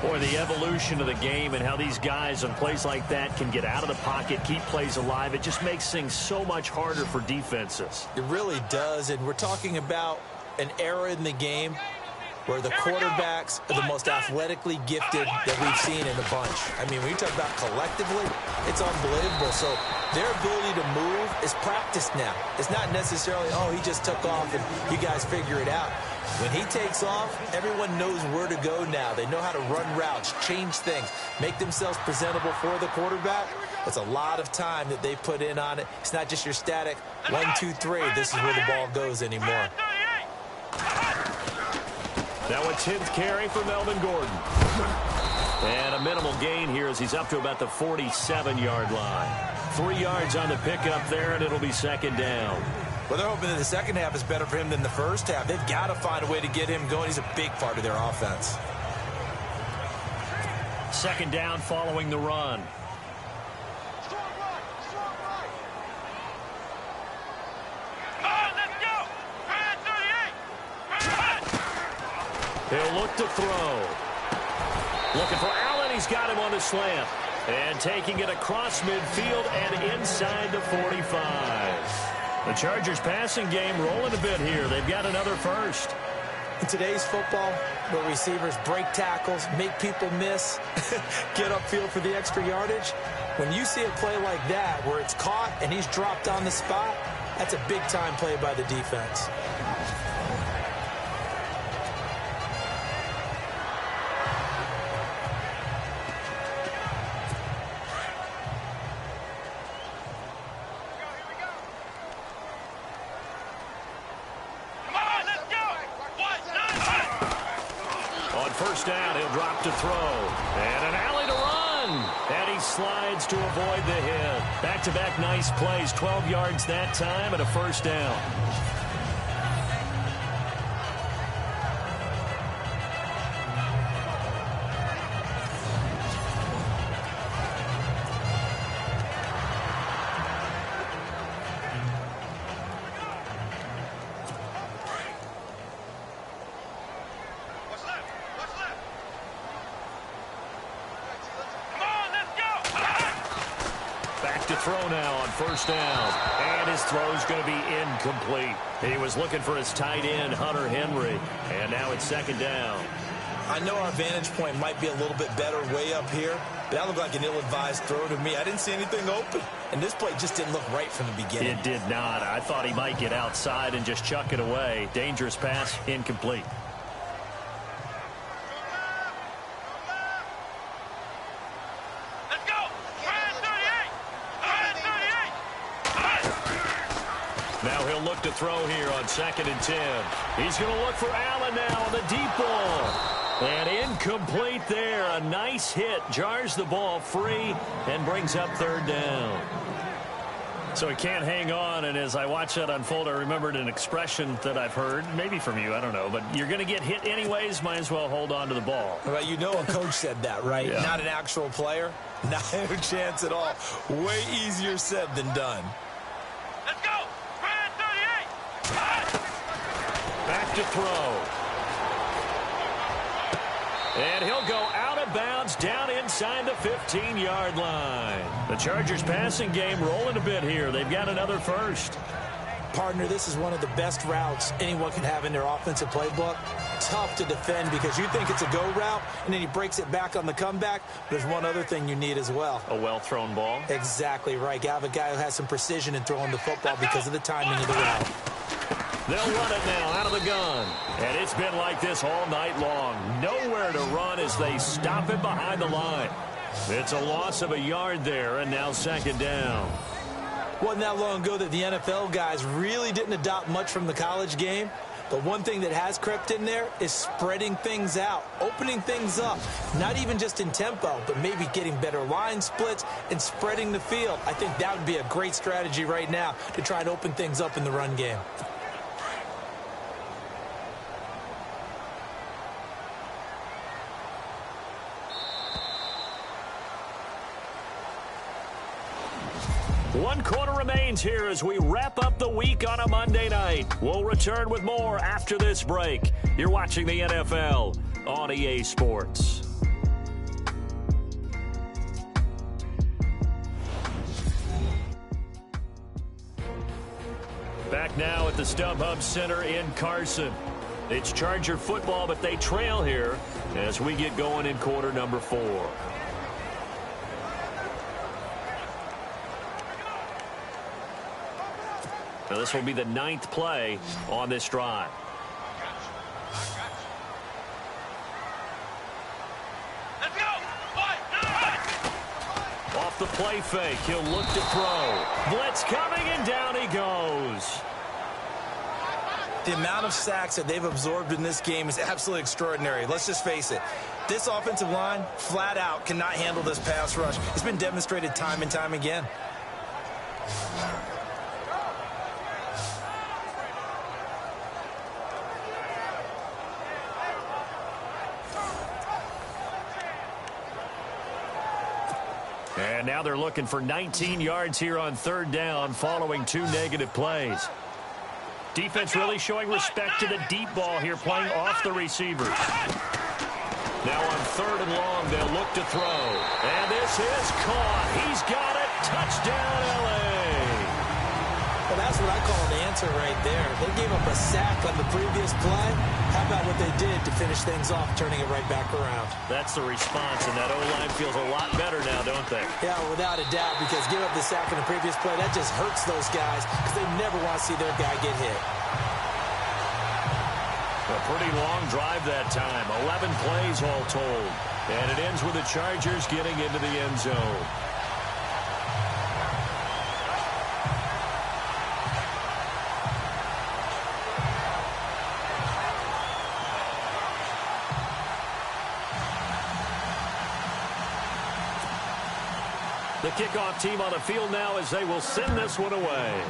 Boy, the evolution of the game and how these guys on plays like that can get out of the pocket, keep plays alive, it just makes things so much harder for defenses. It really does, and we're talking about an era in the game where the quarterbacks are the most athletically gifted that we've seen in a bunch. I mean, when you talk about collectively, it's unbelievable. So their ability to move is practiced now. It's not necessarily, oh, he just took off and you guys figure it out. When he takes off, everyone knows where to go now. They know how to run routes, change things, make themselves presentable for the quarterback. It's a lot of time that they put in on it. It's not just your static 1, 2, 3. This is where the ball goes anymore. Now a 10th carry for Melvin Gordon. And a minimal gain here as he's up to about the 47-yard line. 3 yards on the pickup there, and it'll be second down. Well, they're hoping that the second half is better for him than the first half. They've got to find a way to get him going. He's a big part of their offense. Second down following the run. He'll look to throw. Looking for Allen. He's got him on the slant. And taking it across midfield and inside the 45. The Chargers passing game rolling a bit here. They've got another first. In today's football, where receivers break tackles, make people miss, get upfield for the extra yardage, when you see a play like that where it's caught and he's dropped on the spot, that's a big-time play by the defense. First down, he'll drop to throw. And an alley to run. And he slides to avoid the hit. Back-to-back nice plays. 12 yards that time and a first down. To throw now on first down. And his throw's going to be incomplete. He was looking for his tight end, Hunter Henry. And now it's second down. I know our vantage point might be a little bit better way up here, but that looked like an ill-advised throw to me. I didn't see anything open. And this play just didn't look right from the beginning. It did not. I thought he might get outside and just chuck it away. Dangerous pass, incomplete. Now he'll look to throw here on 2nd and 10. He's going to look for Allen now on the deep ball. And incomplete there. A nice hit. Jars the ball free and brings up third down. So he can't hang on, and as I watch that unfold, I remembered an expression that I've heard, maybe from you, I don't know, but you're going to get hit anyways, might as well hold on to the ball. Well, you know a coach said that, right? Yeah. Not an actual player. Not a chance at all. Way easier said than done. to throw. And he'll go out of bounds down inside the 15-yard line. The Chargers passing game rolling a bit here. They've got another first. Partner, this is one of the best routes anyone can have in their offensive playbook. Tough to defend because you think it's a go route, and then he breaks it back on the comeback. There's one other thing you need as well. A well-thrown ball? Exactly right. You have a guy who has some precision in throwing the football because of the timing of the route. They'll run it now out of the gun. And it's been like this all night long. Nowhere to run as they stop him behind the line. It's a loss of a yard there, and now second down. Wasn't that long ago that the NFL guys really didn't adopt much from the college game. But one thing that has crept in there is spreading things out, opening things up, not even just in tempo, but maybe getting better line splits and spreading the field. I think that would be a great strategy right now to try and open things up in the run game. One quarter remains here as we wrap up the week on a Monday night. We'll return with more after this break. You're watching the NFL on EA Sports. Back now at the StubHub Center in Carson. It's Charger football, but they trail here as we get going in quarter number 4. Now this will be the 9th play on this drive. Let's go! Off the play fake, he'll look to throw. Blitz coming, and down he goes. The amount of sacks that they've absorbed in this game is absolutely extraordinary. Let's just face it. This offensive line, flat out, cannot handle this pass rush. It's been demonstrated time and time again. And now they're looking for 19 yards here on third down following 2 negative plays. Defense really showing respect to the deep ball here, playing off the receivers. Now on third and long, they'll look to throw. And this is caught. He's got it. Touchdown, L.A. Well, that's what I call an answer right there. They gave up a sack on the previous play. How about what they did to finish things off, turning it right back around? That's the response, and that O-line feels a lot better now, don't they? Yeah, without a doubt, because give up the sack on the previous play, that just hurts those guys because they never want to see their guy get hit. A pretty long drive that time, 11 plays all told. And it ends with the Chargers getting into the end zone. The kickoff team on the field now as they will send this one away.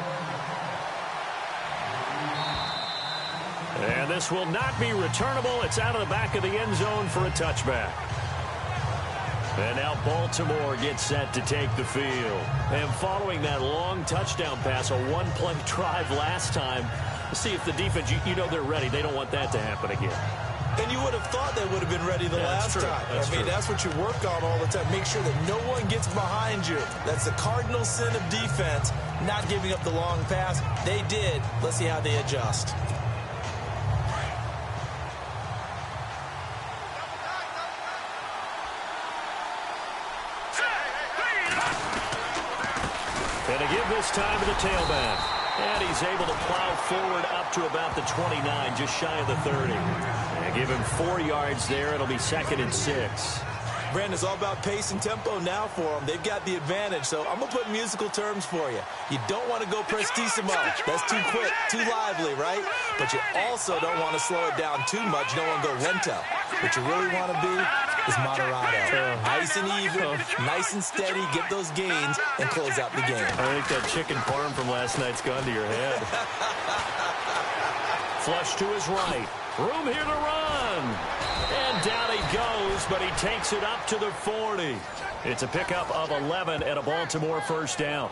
And this will not be returnable. It's out of the back of the end zone for a touchback. And now Baltimore gets set to take the field. And following that long touchdown pass, a one-play drive last time, see if the defense, you know they're ready. They don't want that to happen again. And you would have thought they would have been ready the last time. I mean, that's what you work on all the time. Make sure that no one gets behind you. That's the cardinal sin of defense, not giving up the long pass. They did. Let's see how they adjust. And to give this time to the tailback. And he's able to plow forward up to about the 29, just shy of the 30. And give him 4 yards there. It'll be 2nd and 6. Brandon, it's all about pace and tempo now for them. They've got the advantage, so I'm going to put musical terms for you. You don't want to go prestissimo. That's too quick, too lively, right? But you also don't want to slow it down too much. You don't want to go lento. What you really want to be is moderato. Nice and even, nice and steady, get those gains, and close out the game. I think that chicken parm from last night's gone to your head. Flush to his right. Room here to run. And down he goes, but he takes it up to the 40. It's a pickup of 11 and a Baltimore first down.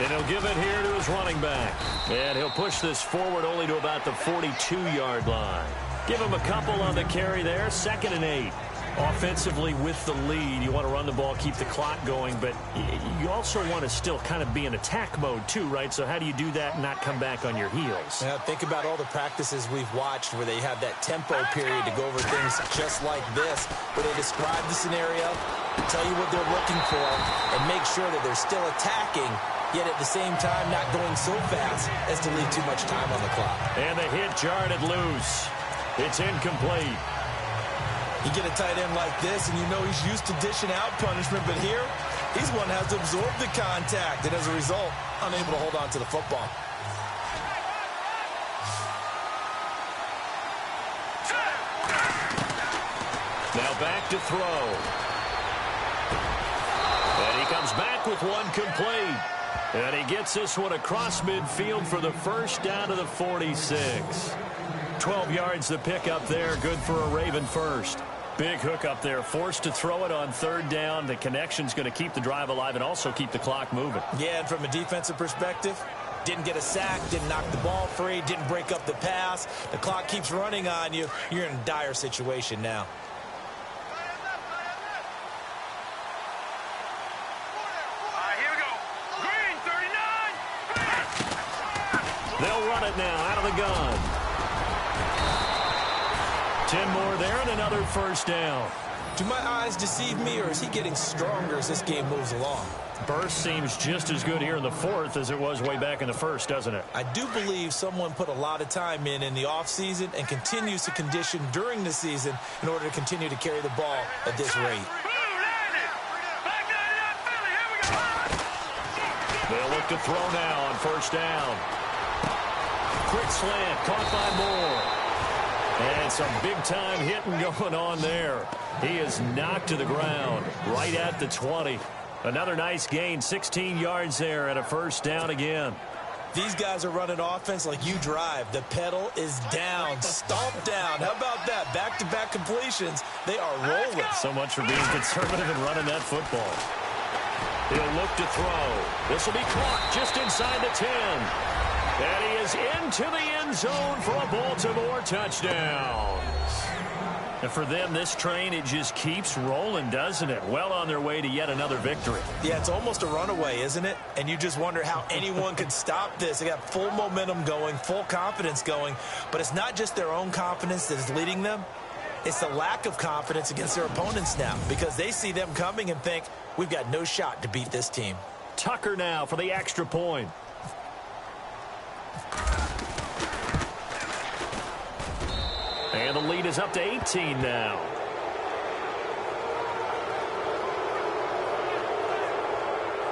And he'll give it here to his running back. And he'll push this forward only to about the 42-yard line. Give him a couple on the carry there. 2nd and 8. Offensively with the lead, you want to run the ball, keep the clock going, but you also want to still kind of be in attack mode too, right? So how do you do that and not come back on your heels? Yeah, think about all the practices we've watched where they have that tempo period to go over things just like this, where they describe the scenario, tell you what they're looking for, and make sure that they're still attacking, yet at the same time not going so fast as to leave too much time on the clock. And the hit jarred loose. It's incomplete. You get a tight end like this, and you know he's used to dishing out punishment, but here, he's one that has to absorb the contact, and as a result, unable to hold on to the football. Now back to throw. And he comes back with one complete. And he gets this one across midfield for the first down to the 46. 12 yards the pick up there. Good for a Raven first. Big hook up there. Forced to throw it on 3rd down. The connection's going to keep the drive alive and also keep the clock moving. Yeah, and from a defensive perspective, didn't get a sack, didn't knock the ball free, didn't break up the pass. The clock keeps running on you. You're in a dire situation now. Here we go. Green, 39. They'll run it now out of the gun. 10 more there and another first down. Do my eyes deceive me, or is he getting stronger as this game moves along? Burst seems just as good here in the 4th as it was way back in the 1st, doesn't it? I do believe someone put a lot of time in the offseason and continues to condition during the season in order to continue to carry the ball at this rate. They'll look to throw now on 1st down. Quick slant, caught by Moore. And some big-time hitting going on there. He is knocked to the ground right at the 20. Another nice gain, 16 yards there and a first down again. These guys are running offense like you drive. The pedal is down, stomped down. How about that? Back-to-back completions. They are rolling. So much for being conservative and running that football. He'll look to throw. This will be caught just inside the 10. And he is into the end zone for a Baltimore touchdown. And for them, this train, it just keeps rolling, doesn't it? Well on their way to yet another victory. Yeah, it's almost a runaway, isn't it? And you just wonder how anyone could stop this. They got full momentum going, full confidence going. But it's not just their own confidence that is leading them. It's the lack of confidence against their opponents now, because they see them coming and think, we've got no shot to beat this team. Tucker now for the extra point. And the lead is up to 18 now.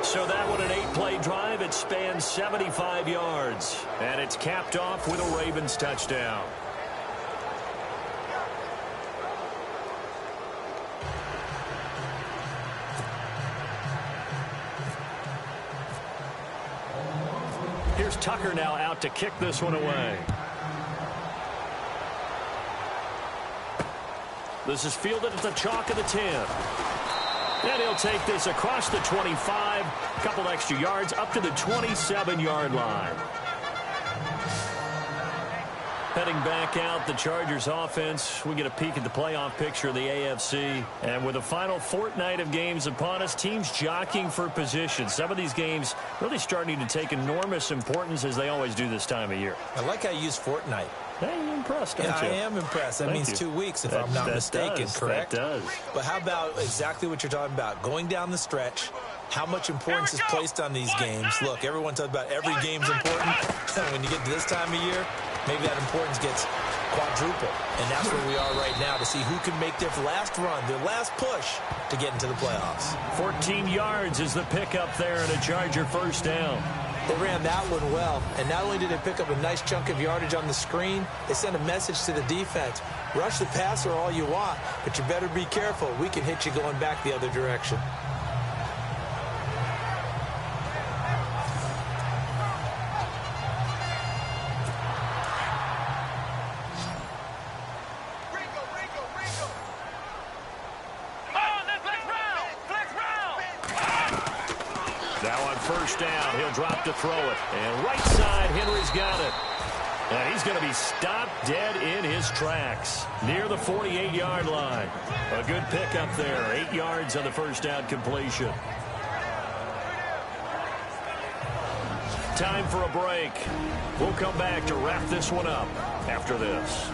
So that one, an 8-play drive. It spans 75 yards. And it's capped off with a Ravens touchdown. Here's Tucker now out to kick this one away. This is fielded at the chalk of the 10. And he'll take this across the 25, a couple extra yards up to the 27-yard line. Heading back out, the Chargers offense. We get a peek at the playoff picture of the AFC. And with the final fortnight of games upon us, teams jockeying for position. Some of these games really starting to take enormous importance as they always do this time of year. I like how you use fortnight. Hey, you're impressed, aren't you? I am impressed. That means 2 weeks, if I'm not mistaken, correct? That does. But how about exactly what you're talking about? Going down the stretch, how much importance is placed on these games. Look, everyone talks about every game's important. When you get to this time of year, maybe that importance gets quadruple. And that's where we are right now to see who can make their last run, their last push to get into the playoffs. 14 yards is the pickup there and a Charger first down. They ran that one well, and not only did they pick up a nice chunk of yardage on the screen, they sent a message to the defense. Rush the passer all you want, but you better be careful. We can hit you going back the other direction. Now on first down, he'll drop to throw it. And right side, Henry's got it. And he's going to be stopped dead in his tracks near the 48-yard line. A good pickup there. 8 yards on the first down completion. Time for a break. We'll come back to wrap this one up after this.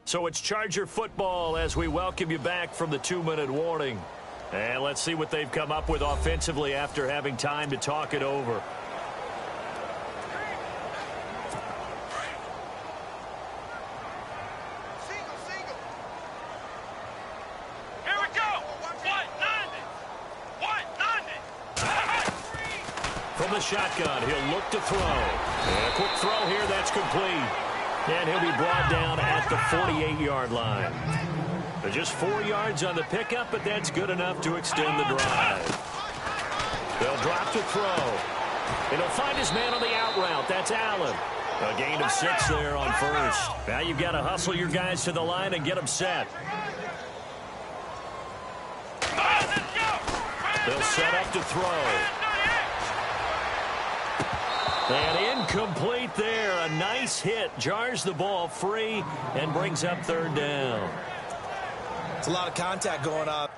So it's Charger football as we welcome you back from the 2-minute warning. And let's see what they've come up with offensively after having time to talk it over. Here we go. From the shotgun, he'll look to throw. And a quick throw here, that's complete. And he'll be brought down at the 48-yard line. Just 4 yards on the pickup, but that's good enough to extend the drive. They'll drop to throw. And he'll find his man on the out route. That's Allen. A gain of 6 there on first. Now you've got to hustle your guys to the line and get them set. They'll set up to throw. And incomplete there. A nice hit. Jars the ball free and brings up third down. It's a lot of contact going on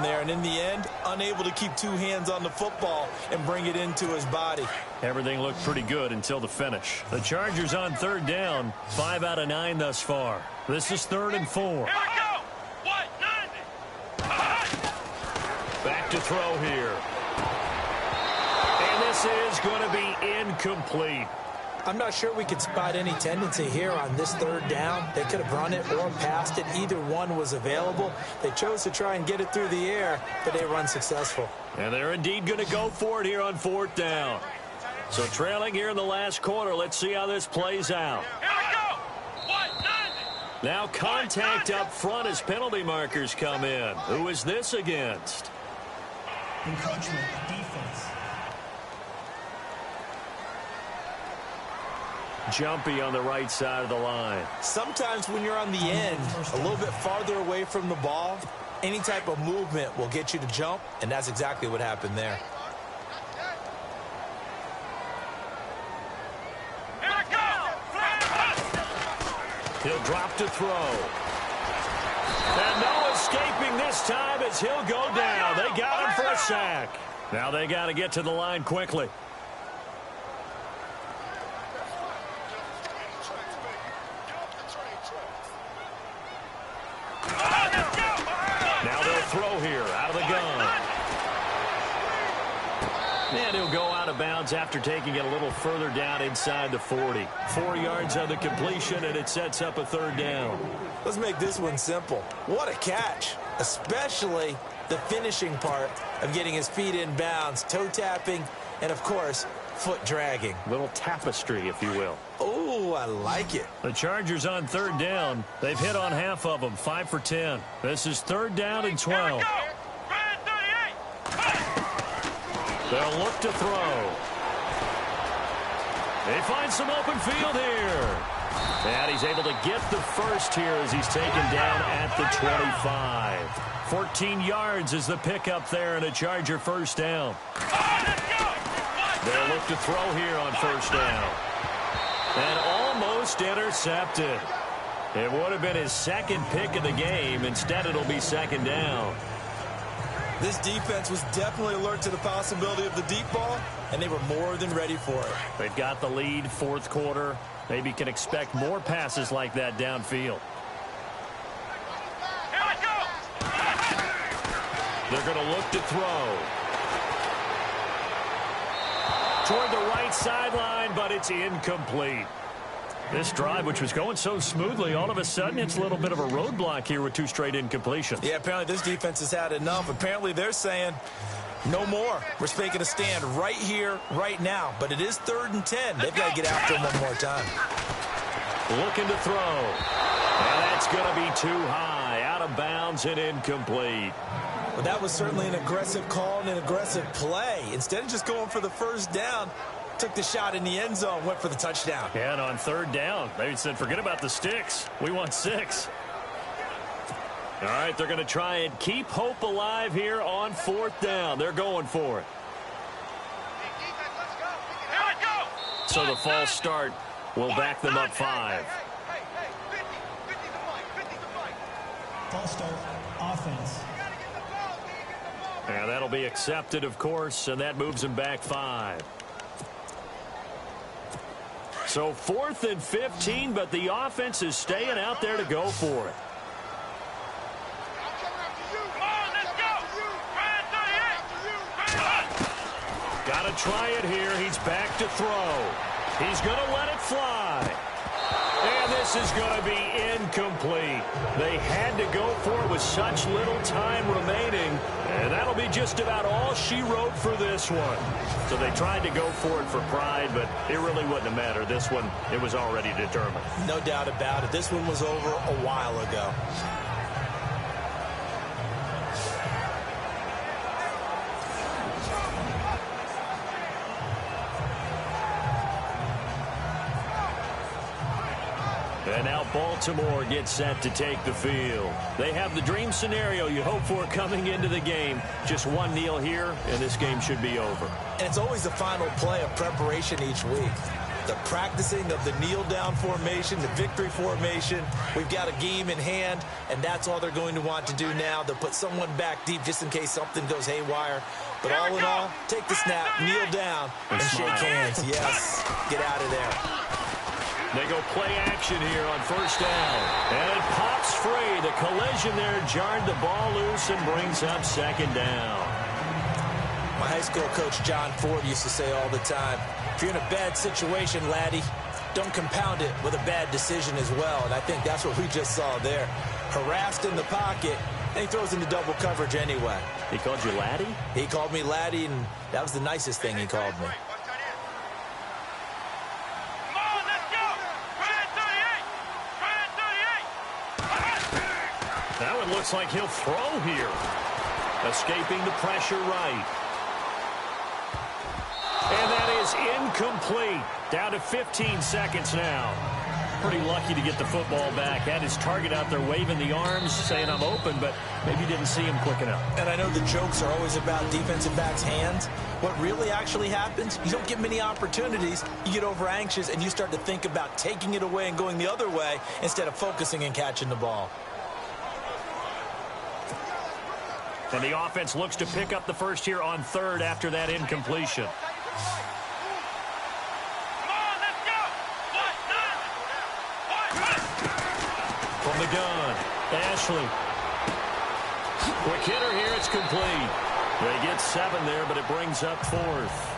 there. And in the end, unable to keep 2 hands on the football and bring it into his body. Everything looked pretty good until the finish. The Chargers on third down. 5 out of 9 thus far. This is 3rd and 4. Back to throw here. And this is going to be incomplete. I'm not sure we could spot any tendency here on this 3rd down. They could have run it or passed it. Either one was available. They chose to try and get it through the air, but they were unsuccessful. And they're indeed going to go for it here on 4th down. So trailing here in the last quarter. Let's see how this plays out. Now contact up front as penalty markers come in. Who is this against? Encroachment defense. Jumpy on the right side of the line. Sometimes when you're on the end, a little bit farther away from the ball, any type of movement will get you to jump, and that's exactly what happened there. He'll drop to throw. And no escaping this time as he'll go down. They got him for a sack. Now they got to get to the line quickly. Now they'll throw here out of the gun. And he'll go out of bounds after taking it a little further down inside the 40. 4 yards on the completion, and it sets up a 3rd down. Let's make this one simple. What a catch, especially the finishing part of getting his feet in bounds, toe tapping, and, of course, foot dragging. Little tapestry, if you will. Oh, I like it. The Chargers on 3rd down. They've hit on half of them, 5 for 10. This is 3rd down and 12. They'll look to throw. They find some open field here. And he's able to get the first here as he's taken down at the 25. 14 yards is the pickup there and a Charger first down. They'll look to throw here on first down. And almost intercepted. It would have been his 2nd pick of the game. Instead, it'll be 2nd down. This defense was definitely alert to the possibility of the deep ball, and they were more than ready for it. They've got the lead, 4th quarter. Maybe can expect more passes like that downfield. They're going to look to throw. Toward the right sideline, but it's incomplete. This drive, which was going so smoothly, all of a sudden it's a little bit of a roadblock here with 2 straight incompletions. Yeah, apparently this defense has had enough. Apparently they're saying no more. We're making a stand right here, right now. But it is 3rd and 10. They've got to get after him one more time. Looking to throw. And that's going to be too high. Out of bounds and incomplete. Well, that was certainly an aggressive call and an aggressive play. Instead of just going for the first down, took the shot in the end zone, went for the touchdown. Yeah, and on third down, they said, forget about the sticks. We want 6. All right, they're going to try and keep hope alive here on 4th down. They're going for it. So the false start will back them up 5. False start, offense. And that'll be accepted, of course, and that moves them back 5. So 4th and 15, but the offense is staying out there to go for it. Got to try it here. He's back to throw. He's going to let it fly. And this is going to be incomplete. They had to go for it with such little time remaining. And that'll be just about all she wrote for this one. So they tried to go for it for pride, but it really wouldn't have mattered. This one, it was already determined. No doubt about it. This one was over a while ago. And now Baltimore gets set to take the field. They have the dream scenario you hope for coming into the game. Just one kneel here, and this game should be over. And it's always the final play of preparation each week. The practicing of the kneel-down formation, the victory formation. We've got a game in hand, and that's all they're going to want to do now. They'll put someone back deep just in case something goes haywire. But all in all, take the snap, kneel down, and shake hands. Yes, get out of there. They go play action here on 1st down. And it pops free. The collision there jarred the ball loose and brings up 2nd down. My high school coach, John Ford, used to say all the time, if you're in a bad situation, laddie, don't compound it with a bad decision as well. And I think that's what we just saw there. Harassed in the pocket, and he throws into double coverage anyway. He called you laddie? He called me laddie, and that was the nicest thing he called me. That one looks like he'll throw here. Escaping the pressure right. And that is incomplete. Down to 15 seconds now. Pretty lucky to get the football back. Had his target out there waving the arms, saying I'm open, but maybe didn't see him quick enough. And I know the jokes are always about defensive backs' hands. What really actually happens, you don't get many opportunities. You get over anxious, and you start to think about taking it away and going the other way instead of focusing and catching the ball. And the offense looks to pick up the first here on 3rd after that incompletion. From the gun, Ashley. Quick hitter here, it's complete. They get 7 there, but it brings up 4th.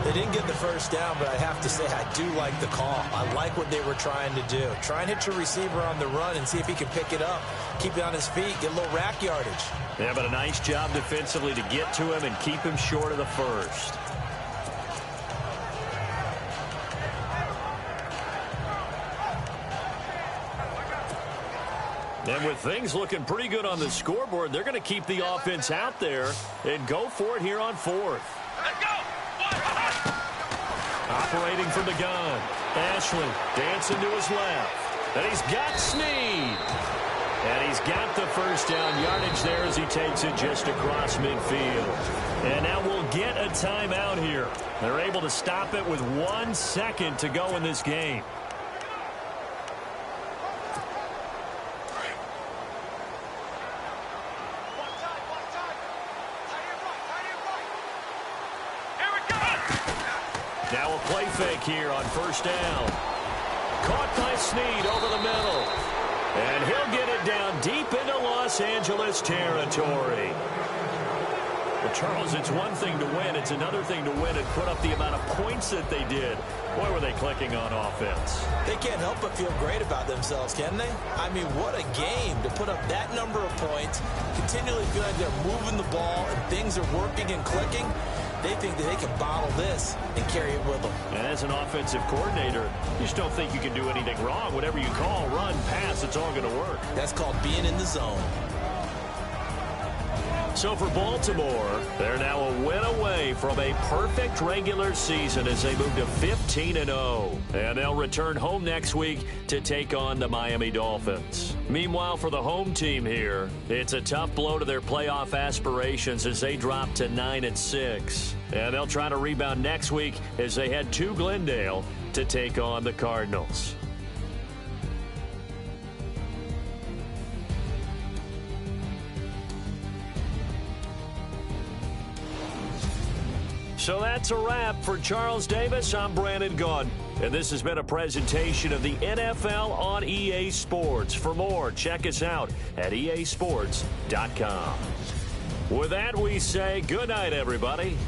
They didn't get the first down, but I have to say I do like the call. I like what they were trying to do. Try and hit your receiver on the run and see if he can pick it up. Keep it on his feet, get a little rack yardage. Yeah, but a nice job defensively to get to him and keep him short of the first. And with things looking pretty good on the scoreboard, they're going to keep the offense out there and go for it here on 4th. Operating from the gun. Ashley dancing to his left. And he's got Snead. And he's got the first down yardage there as he takes it just across midfield. And now we'll get a timeout here. They're able to stop it with 1 second to go in this game. Now a play fake here on 1st down. Caught by Snead over the middle. And he'll get it down deep into Los Angeles territory. Well, Charles, it's one thing to win. It's another thing to win and put up the amount of points that they did. Boy, were they clicking on offense. They can't help but feel great about themselves, can they? I mean, what a game to put up that number of points, continually feel like they're moving the ball and things are working and clicking. They think that they can bottle this and carry it with them. And as an offensive coordinator, you just don't think you can do anything wrong. Whatever you call, run, pass, it's all going to work. That's called being in the zone. So for Baltimore, they're now a win away from a perfect regular season as they move to 15-0. And they'll return home next week to take on the Miami Dolphins. Meanwhile, for the home team here, it's a tough blow to their playoff aspirations as they drop to 9-6. And they'll try to rebound next week as they head to Glendale to take on the Cardinals. So that's a wrap. For Charles Davis, I'm Brandon Gaudin. And this has been a presentation of the NFL on EA Sports. For more, check us out at easports.com. With that, we say good night, everybody.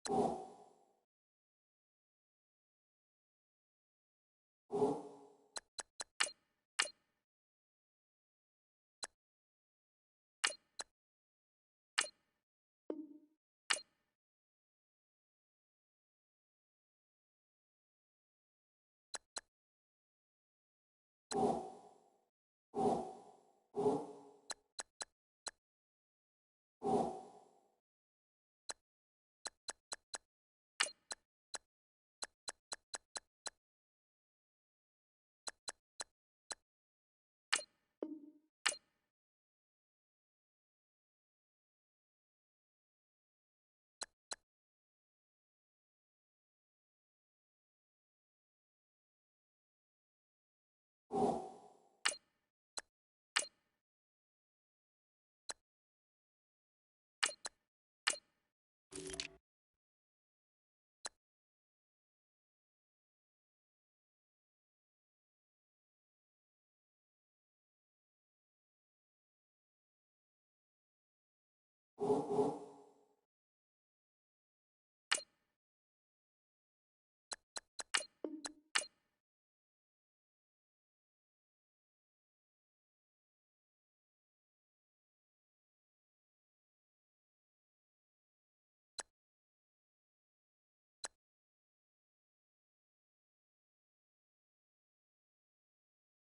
you